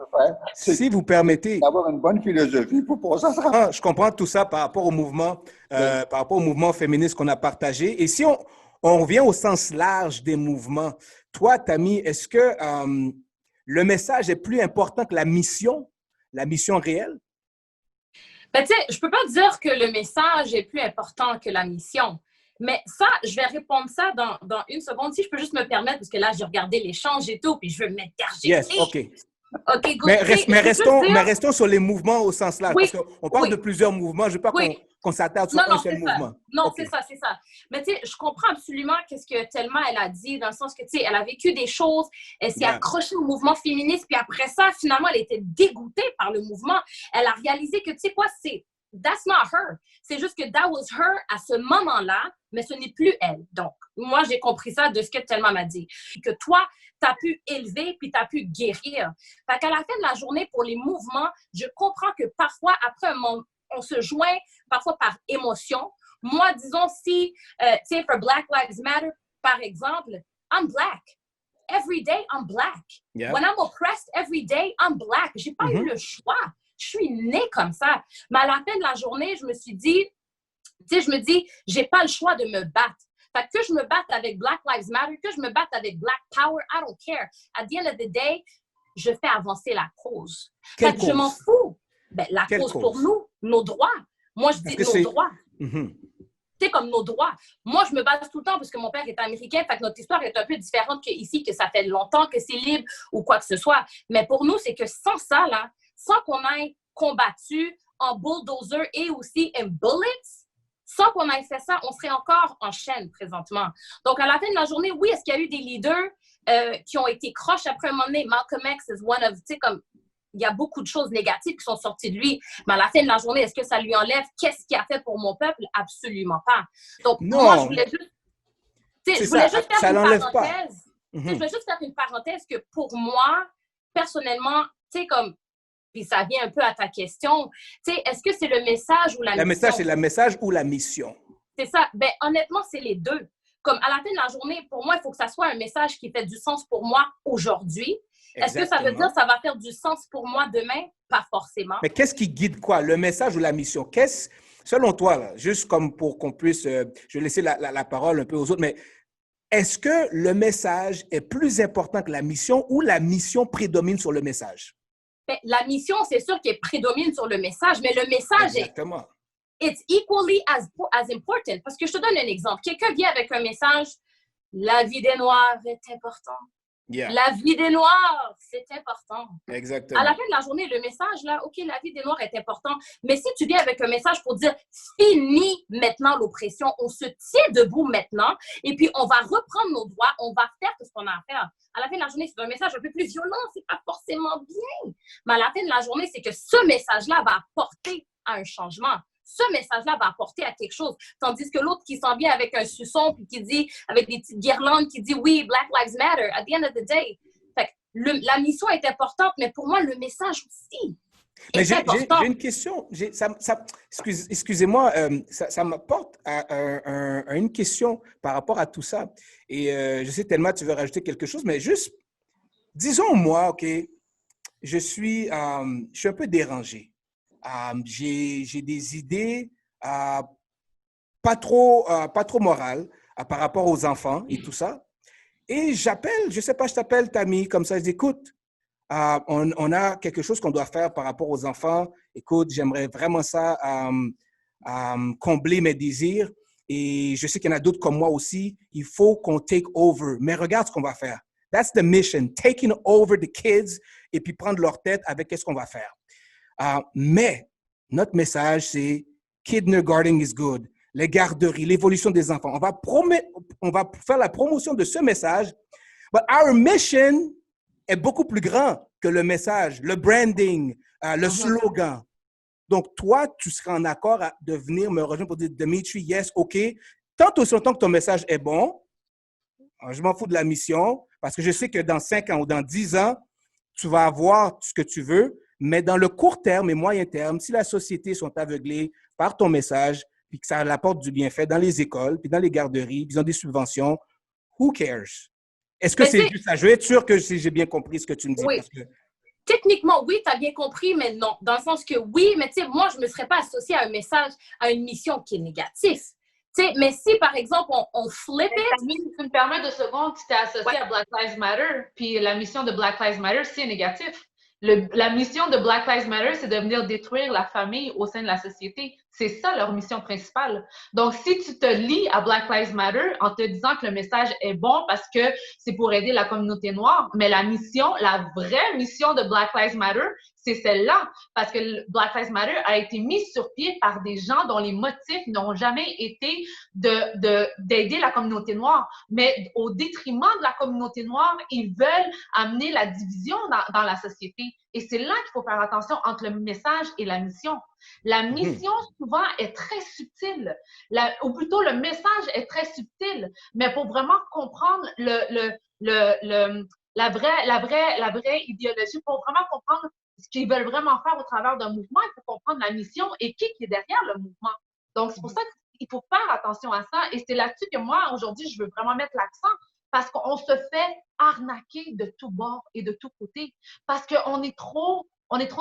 vous permettez... D'avoir une bonne philosophie pour passer à ça. Je comprends tout ça par rapport au mouvement, féministe qu'on a partagé. Et si on revient au sens large des mouvements, toi, Tammy, est-ce que le message est plus important que la mission réelle? Ben, tu sais, je ne peux pas dire que le message est plus important que la mission. Mais ça, je vais répondre ça dans une seconde. Si je peux juste me permettre, parce que là, j'ai regardé l'échange et tout, puis je veux m'interjecter. Yes, OK. OK, good. Mais restons sur les mouvements au sens large. Oui, parce qu'on parle de plusieurs mouvements. Je ne veux pas qu'on s'attarde sur un seul mouvement. Non, okay. C'est ça. Mais tu sais, je comprends absolument qu'est-ce que Thelma, elle a dit, dans le sens que, tu sais, elle a vécu des choses, elle s'est accrochée au mouvement féministe, puis après ça, finalement, elle était dégoûtée par le mouvement. Elle a réalisé que, tu sais quoi, that's not her. C'est juste que that was her à ce moment-là, mais ce n'est plus elle. Donc, moi, j'ai compris ça de ce que Thelma m'a dit. Que toi, tu as pu élever puis tu as pu guérir. Fait qu'à la fin de la journée, pour les mouvements, je comprends que parfois, après un moment, on se joint parfois par émotion. Moi, disons, si, tu sais, for Black Lives Matter, par exemple, I'm Black. Every day, I'm Black. Yeah. When I'm oppressed, every day, I'm Black. J'ai pas eu le choix. Je suis née comme ça. Mais à la fin de la journée, je me suis dit, tu sais, je me dis, j'ai pas le choix de me battre. Fait que je me batte avec Black Lives Matter, que je me batte avec Black Power, I don't care. At the end of the day, je fais avancer la cause. Fait que je m'en fous. Ben, la cause pour nous, nos droits. Moi, je dis nos droits. C'est comme nos droits. Moi, je me base tout le temps parce que mon père est américain, fait que notre histoire est un peu différente qu'ici, que ça fait longtemps que c'est libre ou quoi que ce soit. Mais pour nous, c'est que sans ça, là, sans qu'on ait combattu en bulldozer et aussi en bullets, sans qu'on ait fait ça, on serait encore en chaîne présentement. Donc, à la fin de la journée, oui, est-ce qu'il y a eu des leaders qui ont été croches après un moment donné? Malcolm X is one of, tu sais, comme, il y a beaucoup de choses négatives qui sont sorties de lui. Mais à la fin de la journée, est-ce que ça lui enlève qu'est-ce qu'il a fait pour mon peuple? Absolument pas. Donc, non. Moi, je voulais juste faire une parenthèse. Je voulais juste faire une parenthèse que pour moi, personnellement, tu sais, comme, puis ça vient un peu à ta question, tu sais, est-ce que c'est le message ou la mission? Le message, c'est le message ou la mission? C'est ça. Ben, honnêtement, c'est les deux. Comme à la fin de la journée, pour moi, il faut que ça soit un message qui fait du sens pour moi aujourd'hui. Est-ce que ça veut dire que ça va faire du sens pour moi demain? Pas forcément. Mais qu'est-ce qui guide quoi? Le message ou la mission? Qu'est-ce, selon toi, là, juste comme pour qu'on puisse, je vais laisser la parole un peu aux autres, mais est-ce que le message est plus important que la mission ou la mission prédomine sur le message? Ben, la mission, c'est sûr qu'elle prédomine sur le message, mais le message Exactement. It's equally as important. Parce que je te donne un exemple. Quelqu'un vient avec un message, la vie des Noirs est importante. Yeah. La vie des Noirs, c'est important. Exactement. À la fin de la journée, le message, là, OK, la vie des Noirs est important. Mais si tu viens avec un message pour dire, fini maintenant l'oppression, on se tient debout maintenant, et puis on va reprendre nos droits, on va faire tout ce qu'on a à faire. À la fin de la journée, c'est un message un peu plus violent, c'est pas forcément bien. Mais à la fin de la journée, c'est que ce message-là va apporter à un changement. Ce message-là va apporter à quelque chose. Tandis que l'autre qui s'en vient avec un suçon puis qui dit, avec des petites guirlandes, qui dit oui, Black Lives Matter, at the end of the day. Fait que la mission est importante, mais pour moi, le message aussi. Mais j'ai une question. Excusez-moi, ça m'apporte à une question par rapport à tout ça. Et je sais tellement tu veux rajouter quelque chose, mais juste, disons moi, OK, je suis un peu dérangé. J'ai des idées pas trop morales par rapport aux enfants et tout ça. Et j'appelle, je ne sais pas, je t'appelle Tammy, comme ça, je dis, écoute, on a quelque chose qu'on doit faire par rapport aux enfants. Écoute, j'aimerais vraiment ça combler mes désirs. Et je sais qu'il y en a d'autres comme moi aussi. Il faut qu'on take over. Mais regarde ce qu'on va faire. That's the mission. Taking over the kids et puis prendre leur tête avec qu'est-ce qu'on va faire. Mais notre message, c'est Kindergarten is good. Les garderies, l'évolution des enfants. On va faire la promotion de ce message. But our mission est beaucoup plus grand que le message, le branding, le slogan. Donc, toi, tu seras en accord de venir me rejoindre pour dire, Dimitri, yes, OK. Tant aussi longtemps que ton message est bon, je m'en fous de la mission parce que je sais que dans 5 ans ou dans 10 ans, tu vas avoir ce que tu veux. Mais dans le court terme et moyen terme, si la société sont aveuglées par ton message, puis que ça apporte du bienfait dans les écoles, puis dans les garderies, puis ils ont des subventions, who cares? Est-ce que c'est juste ça? Je veux être sûr que j'ai bien compris ce que tu me dis. Oui. Parce que... Techniquement, oui, tu as bien compris, mais non. Dans le sens que oui, mais tu sais, moi, je ne me serais pas associée à un message, à une mission qui est négative. Tu sais, mais si, par exemple, on flip it... Si tu me permets 2 secondes, tu t'es associé à Black Lives Matter, puis la mission de Black Lives Matter, c'est négatif. La mission de Black Lives Matter, c'est de venir détruire la famille au sein de la société. C'est ça leur mission principale. Donc, si tu te lis à Black Lives Matter en te disant que le message est bon parce que c'est pour aider la communauté noire, mais la mission, la vraie mission de Black Lives Matter, c'est celle-là. Parce que le Black Lives Matter a été mis sur pied par des gens dont les motifs n'ont jamais été d'aider la communauté noire. Mais au détriment de la communauté noire, ils veulent amener la division dans la société. Et c'est là qu'il faut faire attention entre le message et la mission. La mission, souvent, est très subtile. Ou plutôt, le message est très subtil. Mais pour vraiment comprendre la vraie idéologie, pour vraiment comprendre ce qu'ils veulent vraiment faire au travers d'un mouvement, il faut comprendre la mission et qui est derrière le mouvement. Donc, c'est pour ça qu'il faut faire attention à ça. Et c'est là-dessus que moi, aujourd'hui, je veux vraiment mettre l'accent parce qu'on se fait arnaquer de tous bords et de tous côtés. Parce qu'on est trop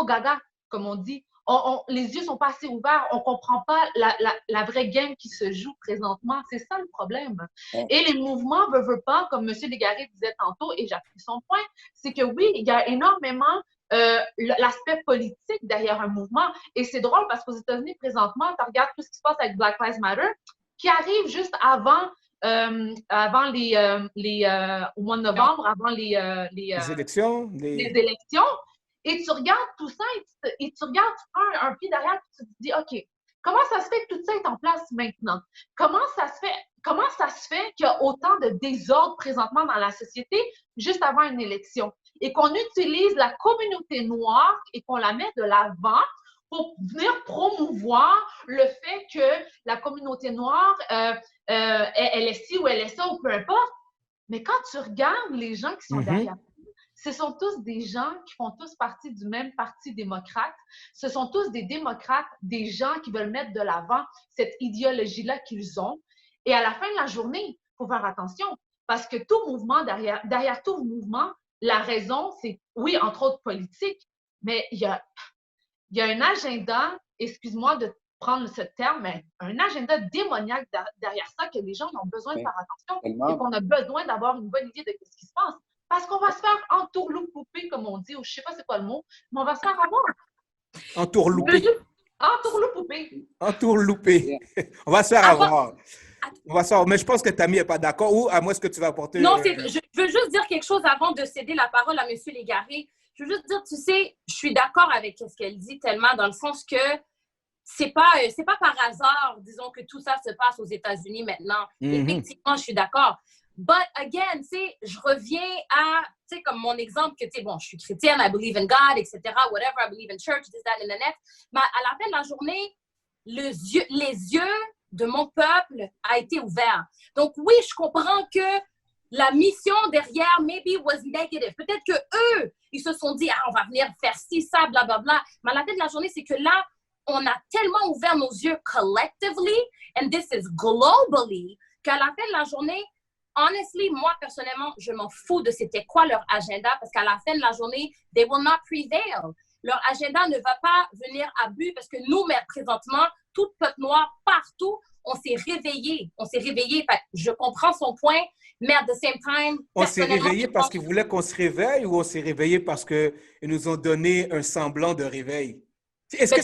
gaga, comme on dit. Les yeux sont pas assez ouverts, on comprend pas la vraie game qui se joue présentement. C'est ça le problème. Et les mouvements veulent pas, comme M. Légaré disait tantôt, et j'appuie son point, c'est que oui, il y a énormément l'aspect politique derrière un mouvement. Et c'est drôle parce qu'aux États-Unis, présentement, tu regardes tout ce qui se passe avec Black Lives Matter, qui arrive juste avant au mois de novembre, avant les élections. Les élections. Et tu regardes tout ça et tu regardes un pied derrière et tu te dis, OK, comment ça se fait que tout ça est en place maintenant? Comment ça se fait qu'il y a autant de désordre présentement dans la société juste avant une élection? Et qu'on utilise la communauté noire et qu'on la met de l'avant pour venir promouvoir le fait que la communauté noire, elle est ci ou elle est ça ou peu importe. Mais quand tu regardes les gens qui sont derrière, ce sont tous des gens qui font tous partie du même parti démocrate. Ce sont tous des démocrates, des gens qui veulent mettre de l'avant cette idéologie-là qu'ils ont. Et à la fin de la journée, il faut faire attention parce que tout mouvement, derrière tout mouvement, la raison, c'est, oui, entre autres politique, mais il y a un agenda, excuse-moi de prendre ce terme, mais un agenda démoniaque derrière ça que les gens ont besoin de faire attention et qu'on a besoin d'avoir une bonne idée de ce qui se passe. Parce qu'on va se faire entourlouper, comme on dit, ou je ne sais pas c'est quoi le mot, mais on va se faire avoir. Entourlouper. Entourlouper. On va se faire avoir. On va se faire, mais je pense que Tammy n'est pas d'accord. Ou à moi, est-ce que tu vas apporter... Non, je veux juste dire quelque chose avant de céder la parole à M. Légaré. Je veux juste dire, tu sais, je suis d'accord avec ce qu'elle dit tellement, dans le sens que c'est pas par hasard, disons, que tout ça se passe aux États-Unis maintenant. Effectivement, je suis d'accord. But again, tu sais, je reviens à, tu sais, comme mon exemple que, tu sais, bon, je suis chrétienne, I believe in God, etc., whatever, I believe in church, this, that, and the next. Mais à la fin de la journée, les yeux de mon peuple a été ouverts. Donc, oui, je comprends que la mission derrière, maybe, was negative. Peut-être que eux, ils se sont dit, on va venir faire ci, ça, blablabla. Mais à la fin de la journée, c'est que là, on a tellement ouvert nos yeux collectively, and this is globally, qu'à la fin de la journée, honestly, moi, personnellement, je m'en fous de c'était quoi leur agenda parce qu'à la fin de la journée, they will not prevail. Leur agenda ne va pas venir à but parce que nous, mais présentement, tout peuple noir, partout, on s'est réveillés. Je comprends son point, mais at the same time... On s'est réveillés parce qu'ils voulaient qu'on se réveille ou on s'est réveillés parce qu'ils nous ont donné un semblant de réveil? Est-ce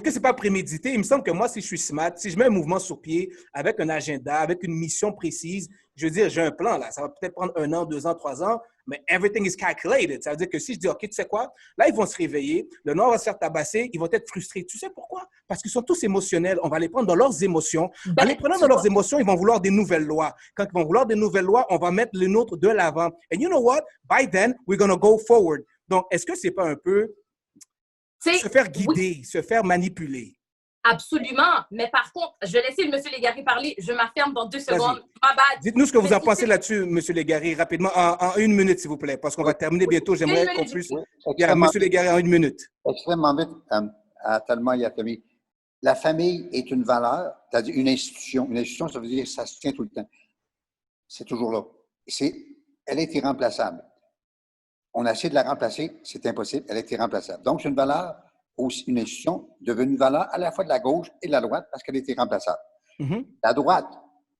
que c'est pas prémédité? Il me semble que moi, si je suis smart, si je mets un mouvement sur pied avec un agenda, avec une mission précise, je veux dire, j'ai un plan là. Ça va peut-être prendre 1 an, 2 ans, 3 ans, mais everything is calculated. Ça veut dire que si je dis, OK, tu sais quoi? Là, ils vont se réveiller, le noir va se faire tabasser, ils vont être frustrés. Tu sais pourquoi? Parce qu'ils sont tous émotionnels. On va les prendre dans leurs émotions. En les prenant dans leurs émotions, ils vont vouloir des nouvelles lois. Quand ils vont vouloir des nouvelles lois, on va mettre les nôtres de l'avant. And you know what? By then, we're going to go forward. Donc, est-ce que c'est pas un peu se faire guider, se faire manipuler? Absolument. Mais par contre, je vais laisser M. Légaré parler. Je m'affirme dans 2 secondes. Dites-nous ce que vous en pensez là-dessus, M. Légaré, rapidement, en 1 minute, s'il vous plaît, parce qu'on va terminer bientôt. J'aimerais qu'on puisse... M. Légaré, en 1 minute. Extrêmement vite, tellement il y a famille. La famille est une valeur, c'est-à-dire une institution. Une institution, ça veut dire que ça se tient tout le temps. C'est toujours là. Elle est irremplaçable. On a essayé de la remplacer, c'est impossible, elle est irremplaçable. Donc, c'est une valeur, aussi une institution devenue une valeur à la fois de la gauche et de la droite parce qu'elle est irremplaçable. La droite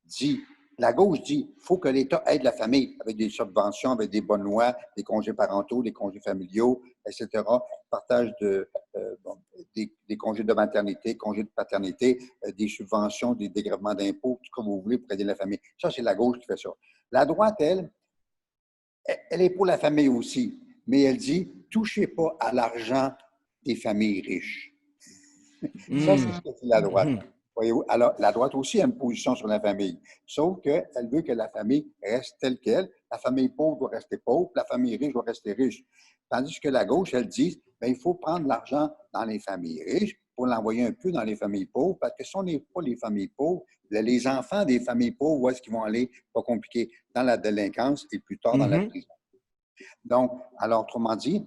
dit, la gauche dit, il faut que l'État aide la famille avec des subventions, avec des bonnes lois, des congés parentaux, des congés familiaux, etc., partage des congés de maternité, congés de paternité, des subventions, des dégrèvements d'impôts, tout ce que vous voulez pour aider la famille. Ça, c'est la gauche qui fait ça. La droite, elle est pour la famille aussi, mais elle dit, touchez pas à l'argent des familles riches. Ça, c'est ce que dit la droite. Voyez-vous? Alors, la droite aussi a une position sur la famille. Sauf qu'elle veut que la famille reste telle qu'elle. La famille pauvre doit rester pauvre, la famille riche doit rester riche. Tandis que la gauche, elle dit, bien, il faut prendre l'argent dans les familles riches pour l'envoyer un peu dans les familles pauvres, parce que si on n'est pas les familles pauvres, les enfants des familles pauvres, où est-ce qu'ils vont aller, pas compliqué, dans la délinquance et plus tard dans la prison. Donc, alors, autrement dit,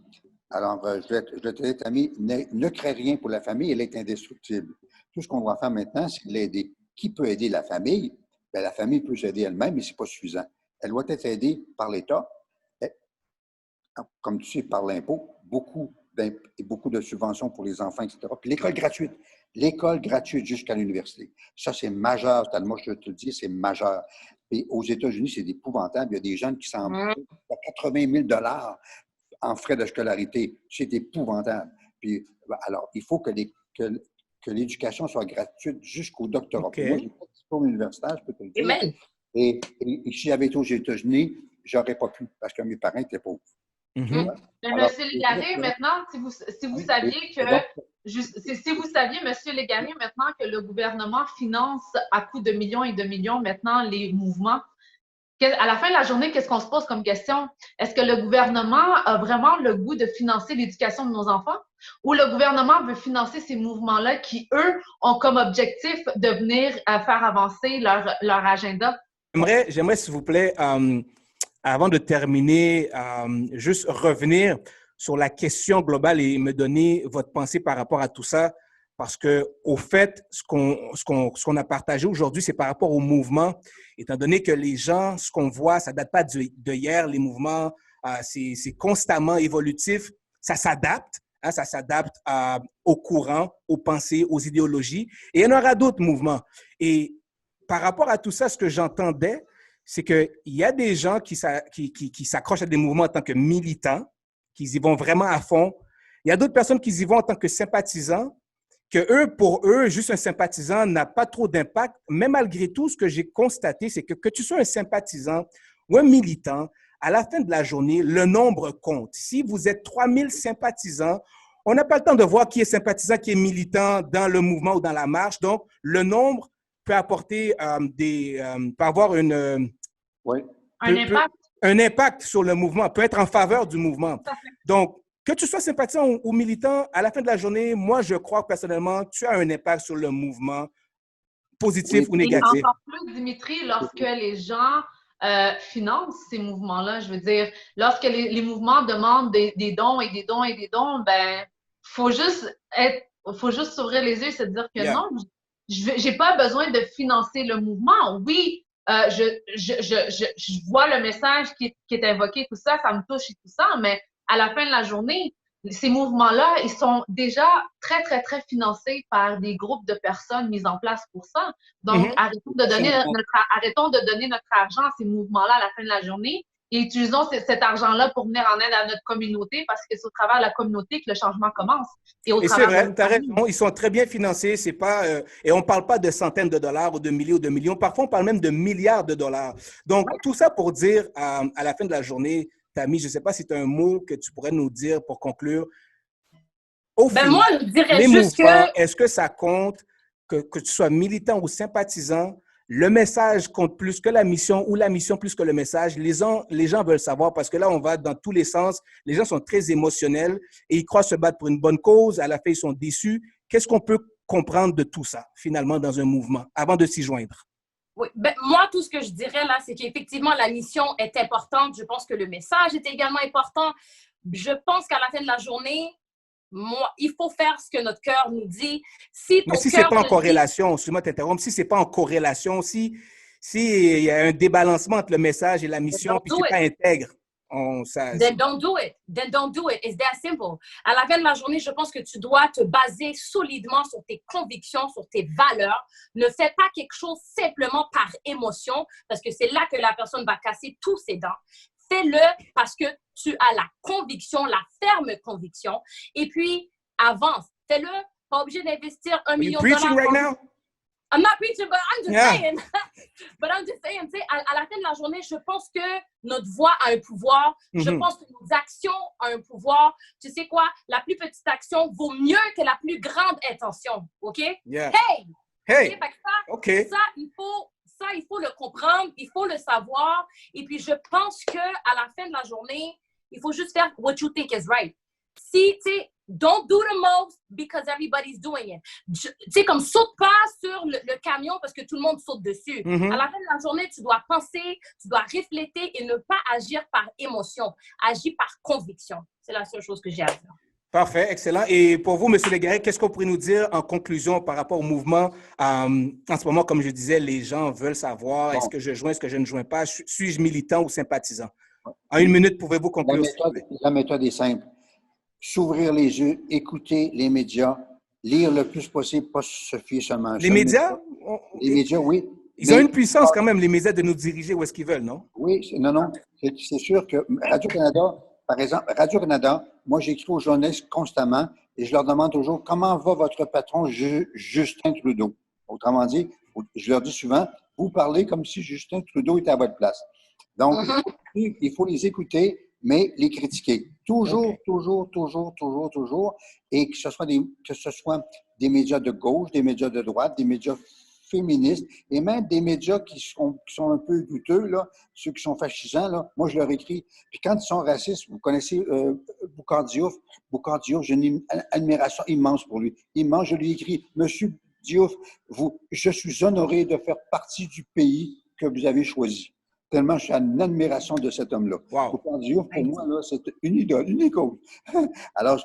je te dis, Tammy, ne crée rien pour la famille, elle est indestructible. Tout ce qu'on doit faire maintenant, c'est l'aider. Qui peut aider la famille? Bien, la famille peut s'aider elle-même, mais ce n'est pas suffisant. Elle doit être aidée par l'État, comme tu sais, par l'impôt, beaucoup de subventions pour les enfants, etc. Puis l'école gratuite jusqu'à l'université. Ça, c'est majeur. Moi, je te le dis, c'est majeur. Et aux États-Unis, c'est épouvantable. Il y a des jeunes qui s'en vont à 80 000 $ en frais de scolarité. C'est épouvantable. Puis, alors, il faut que l'éducation soit gratuite jusqu'au doctorat. Okay. Moi, j'ai pas de diplôme universitaire, je peux te le dire. Et si j'avais été aux États-Unis, j'aurais pas pu parce que mes parents étaient pauvres. Monsieur Légaré, maintenant, si vous saviez Monsieur Légaré, maintenant que le gouvernement finance à coups de millions et de millions maintenant les mouvements, à la fin de la journée, qu'est-ce qu'on se pose comme question? Est-ce que le gouvernement a vraiment le goût de financer l'éducation de nos enfants? Ou le gouvernement veut financer ces mouvements-là qui, eux, ont comme objectif de venir faire avancer leur agenda? J'aimerais, s'il vous plaît, avant de terminer, juste revenir sur la question globale et me donner votre pensée par rapport à tout ça. Parce que, au fait, ce qu'on a partagé aujourd'hui, c'est par rapport au mouvement, étant donné que les gens, ce qu'on voit, ça ne date pas de hier, les mouvements, c'est constamment évolutif, ça s'adapte, ça s'adapte au courant, aux pensées, aux idéologies, et il y en aura d'autres mouvements. Et par rapport à tout ça, ce que j'entendais, c'est qu'il y a des gens qui s'accrochent à des mouvements en tant que militants, qui y vont vraiment à fond. Il y a d'autres personnes qui y vont en tant que sympathisants, pour eux, juste un sympathisant n'a pas trop d'impact. Mais malgré tout, ce que j'ai constaté, c'est que tu sois un sympathisant ou un militant, à la fin de la journée, le nombre compte. Si vous êtes 3000 sympathisants, on n'a pas le temps de voir qui est sympathisant, qui est militant dans le mouvement ou dans la marche. Donc, le nombre peut apporter peut avoir un impact sur le mouvement, peut être en faveur du mouvement. Donc, que tu sois sympathisant ou militant, à la fin de la journée, moi, je crois personnellement, tu as un impact sur le mouvement, positif ou négatif. Et encore plus, Dimitri, lorsque les gens financent ces mouvements-là, je veux dire, lorsque les mouvements demandent des dons et des dons et des dons, ben, faut juste s'ouvrir les yeux et se dire que non, j'ai pas besoin de financer le mouvement. Oui, je vois le message qui est invoqué, tout ça, ça me touche et tout ça, mais à la fin de la journée, ces mouvements-là, ils sont déjà très, très, très financés par des groupes de personnes mises en place pour ça. Donc, arrêtons de donner notre argent à ces mouvements-là à la fin de la journée et utilisons cet argent-là pour venir en aide à notre communauté parce que c'est au travers de la communauté que le changement commence. Et c'est vrai, tu as raison, ils sont très bien financés. C'est pas, et on ne parle pas de centaines de dollars ou de milliers ou de millions. Parfois, on parle même de milliards de dollars. Donc, tout ça pour dire, à la fin de la journée, Tammy, je ne sais pas si tu as un mot que tu pourrais nous dire pour conclure. Moi, je dirais juste que… Est-ce que ça compte que tu sois militant ou sympathisant? Le message compte plus que la mission ou la mission plus que le message. Les gens veulent savoir parce que là, on va dans tous les sens. Les gens sont très émotionnels et ils croient se battre pour une bonne cause. À la fin, ils sont déçus. Qu'est-ce qu'on peut comprendre de tout ça, finalement, dans un mouvement, avant de s'y joindre? Oui, moi, tout ce que je dirais là, c'est qu'effectivement, la mission est importante. Je pense que le message est également important. Je pense qu'à la fin de la journée, il faut faire ce que notre cœur nous dit. Mais si ce n'est pas en corrélation, excuse-moi de t'interrompre, si ce n'est pas en corrélation, s'il y a un débalancement entre le message et la mission, puis ce n'est pas intègre, Then don't do it. Then don't do it. It's that simple. À la fin de la journée, je pense que tu dois te baser solidement sur tes convictions, sur tes valeurs. Ne fais pas quelque chose simplement par émotion, parce que c'est là que la personne va casser tous ses dents. Fais-le parce que tu as la conviction, la ferme conviction. Et puis, avance. Fais-le. Pas obligé d'investir $1 million. Are you preaching right now? I'm not preaching, but I'm just saying. But I'm just saying, tu sais, à la fin de la journée, je pense que notre voix a un pouvoir. Je pense que nos actions ont un pouvoir. Tu sais quoi? La plus petite action vaut mieux que la plus grande intention. OK? Yeah. Hey! Hey! Okay? Ça, il faut le comprendre, il faut le savoir. Et puis, je pense qu'à la fin de la journée, il faut juste faire what you think is right. Si, tu sais, don't do the most because everybody's doing it. Tu sais, comme saute pas sur le camion parce que tout le monde saute dessus. À la fin de la journée, tu dois penser, tu dois réfléchir et ne pas agir par émotion. Agir par conviction. C'est la seule chose que j'ai à dire. Parfait, excellent. Et pour vous, M. Légaré, qu'est-ce qu'on pourrait nous dire en conclusion par rapport au mouvement? En ce moment, comme je disais, les gens veulent savoir est-ce que je joins, est-ce que je ne joins pas? Suis-je militant ou sympathisant? En une minute, pouvez-vous conclure? La méthode est simple. S'ouvrir les yeux, écouter les médias, lire le plus possible, pas se fier seulement à les médias? Les médias, oui. Ils ont une puissance quand même, les médias, de nous diriger où est-ce qu'ils veulent, non? Oui, non. C'est sûr que Radio-Canada, par exemple, Radio-Canada, moi, j'écris aux journalistes constamment et je leur demande toujours comment va votre patron Justin Trudeau. Autrement dit, je leur dis souvent, vous parlez comme si Justin Trudeau était à votre place. Donc, il faut les écouter, mais les critiquer. Toujours. Et que ce soit des médias de gauche, des médias de droite, des médias féministes et même des médias qui sont un peu douteux, là, ceux qui sont fascisants. Là, moi, je leur écris. Puis quand ils sont racistes, vous connaissez Boukhar Diouf. Boukhar Diouf, j'ai une admiration immense pour lui. Immense, je lui écris, Monsieur Diouf, je suis honoré de faire partie du pays que vous avez choisi. Tellement je suis en admiration de cet homme-là. Wow. Boukhar Diouf, pour moi, là, c'est une idole, une icône. alors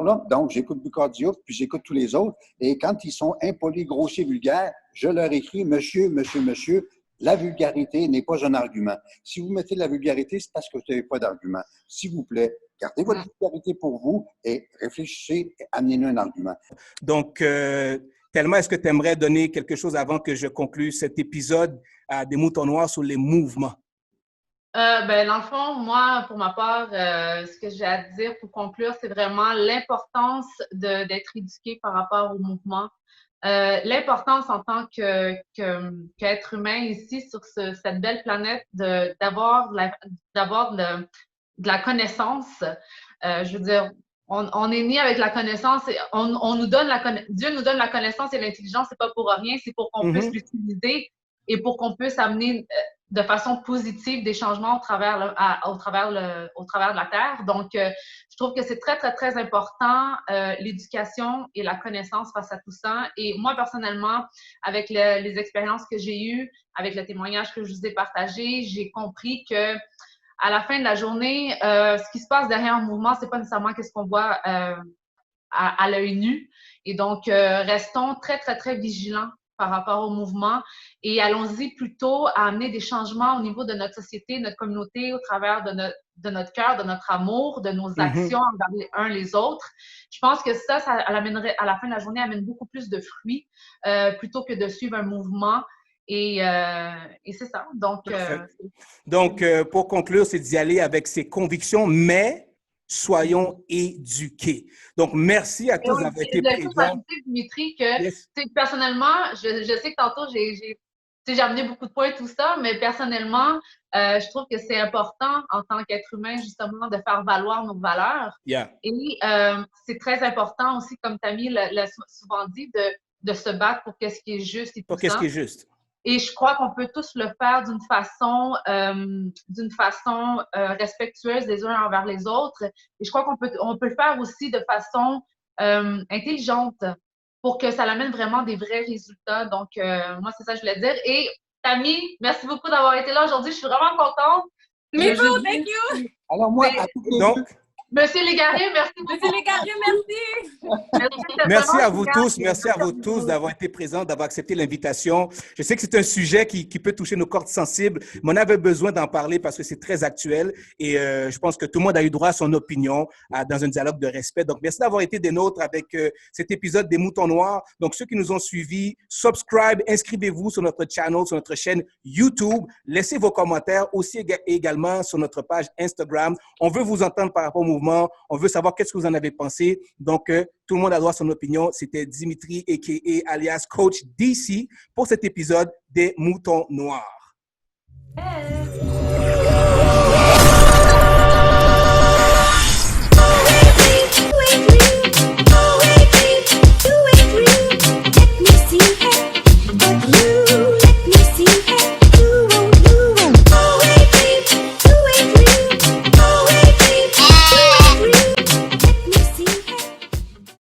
là, donc, j'écoute Boukhar Diouf, puis j'écoute tous les autres. Et quand ils sont impolis, grossiers, vulgaires, je leur écris, monsieur, la vulgarité n'est pas un argument. Si vous mettez de la vulgarité, c'est parce que vous n'avez pas d'argument. S'il vous plaît, gardez votre vulgarité pour vous et réfléchissez et amenez-nous un argument. Donc, Thelma, est-ce que tu aimerais donner quelque chose avant que je conclue cet épisode des Moutons Noirs sur les mouvements? Dans le fond, moi, pour ma part, ce que j'ai à dire pour conclure, c'est vraiment l'importance d'être éduqué par rapport au mouvement. L'importance en tant qu'être humain ici sur cette belle planète d'avoir de la connaissance. Je veux dire, on est né avec la connaissance et Dieu nous donne la connaissance et l'intelligence, c'est pas pour rien, c'est pour qu'on puisse l'utiliser et pour qu'on puisse amener de façon positive des changements au travers de la Terre. Donc, je trouve que c'est très, très, très important, l'éducation et la connaissance face à tout ça. Et moi, personnellement, avec les expériences que j'ai eues, avec le témoignage que je vous ai partagé, j'ai compris que à la fin de la journée, ce qui se passe derrière un mouvement, c'est pas nécessairement ce qu'on voit à l'œil nu. Et donc, restons très, très, très vigilants par rapport au mouvement et allons-y plutôt à amener des changements au niveau de notre société, notre communauté, au travers de notre cœur, de notre amour, de nos actions envers les uns les autres. Je pense que ça amènerait, à la fin de la journée, amène beaucoup plus de fruits plutôt que de suivre un mouvement. Et c'est ça. Donc, pour conclure, c'est d'y aller avec ses convictions, mais soyons éduqués. Donc, merci à tous d'avoir été présents. Je ajouter, Dimitri, que personnellement, je sais que tantôt, j'ai amené beaucoup de points, tout ça, mais personnellement, je trouve que c'est important en tant qu'être humain, justement, de faire valoir nos valeurs. Yeah. Et c'est très important aussi, comme Tammy l'a souvent dit, de se battre pour qu'est-ce qui est juste et tout ça. Pour qu'est-ce qui est juste. Et je crois qu'on peut tous le faire d'une façon respectueuse les uns envers les autres. Et je crois qu'on peut le faire aussi de façon intelligente pour que ça amène vraiment des vrais résultats. Donc, moi, c'est ça que je voulais dire. Et Tammy, merci beaucoup d'avoir été là aujourd'hui. Je suis vraiment contente. Me too, thank you. Alors moi, Monsieur Légaré, merci beaucoup. Monsieur Légaré, merci. Merci à vous tous d'avoir été présents, d'avoir accepté l'invitation. Je sais que c'est un sujet qui peut toucher nos cordes sensibles, mais on avait besoin d'en parler parce que c'est très actuel et je pense que tout le monde a eu droit à son opinion dans un dialogue de respect. Donc, merci d'avoir été des nôtres avec cet épisode des Moutons Noirs. Donc, ceux qui nous ont suivis, subscribe, inscrivez-vous sur notre channel, sur notre chaîne YouTube. Laissez vos commentaires aussi également sur notre page Instagram. On veut vous entendre par rapport au mouvement mouvement. On veut savoir qu'est-ce que vous en avez pensé. Donc, tout le monde a droit à son opinion. C'était Dimitri, a.k.a. alias Coach DC, pour cet épisode des Moutons Noirs. Hey.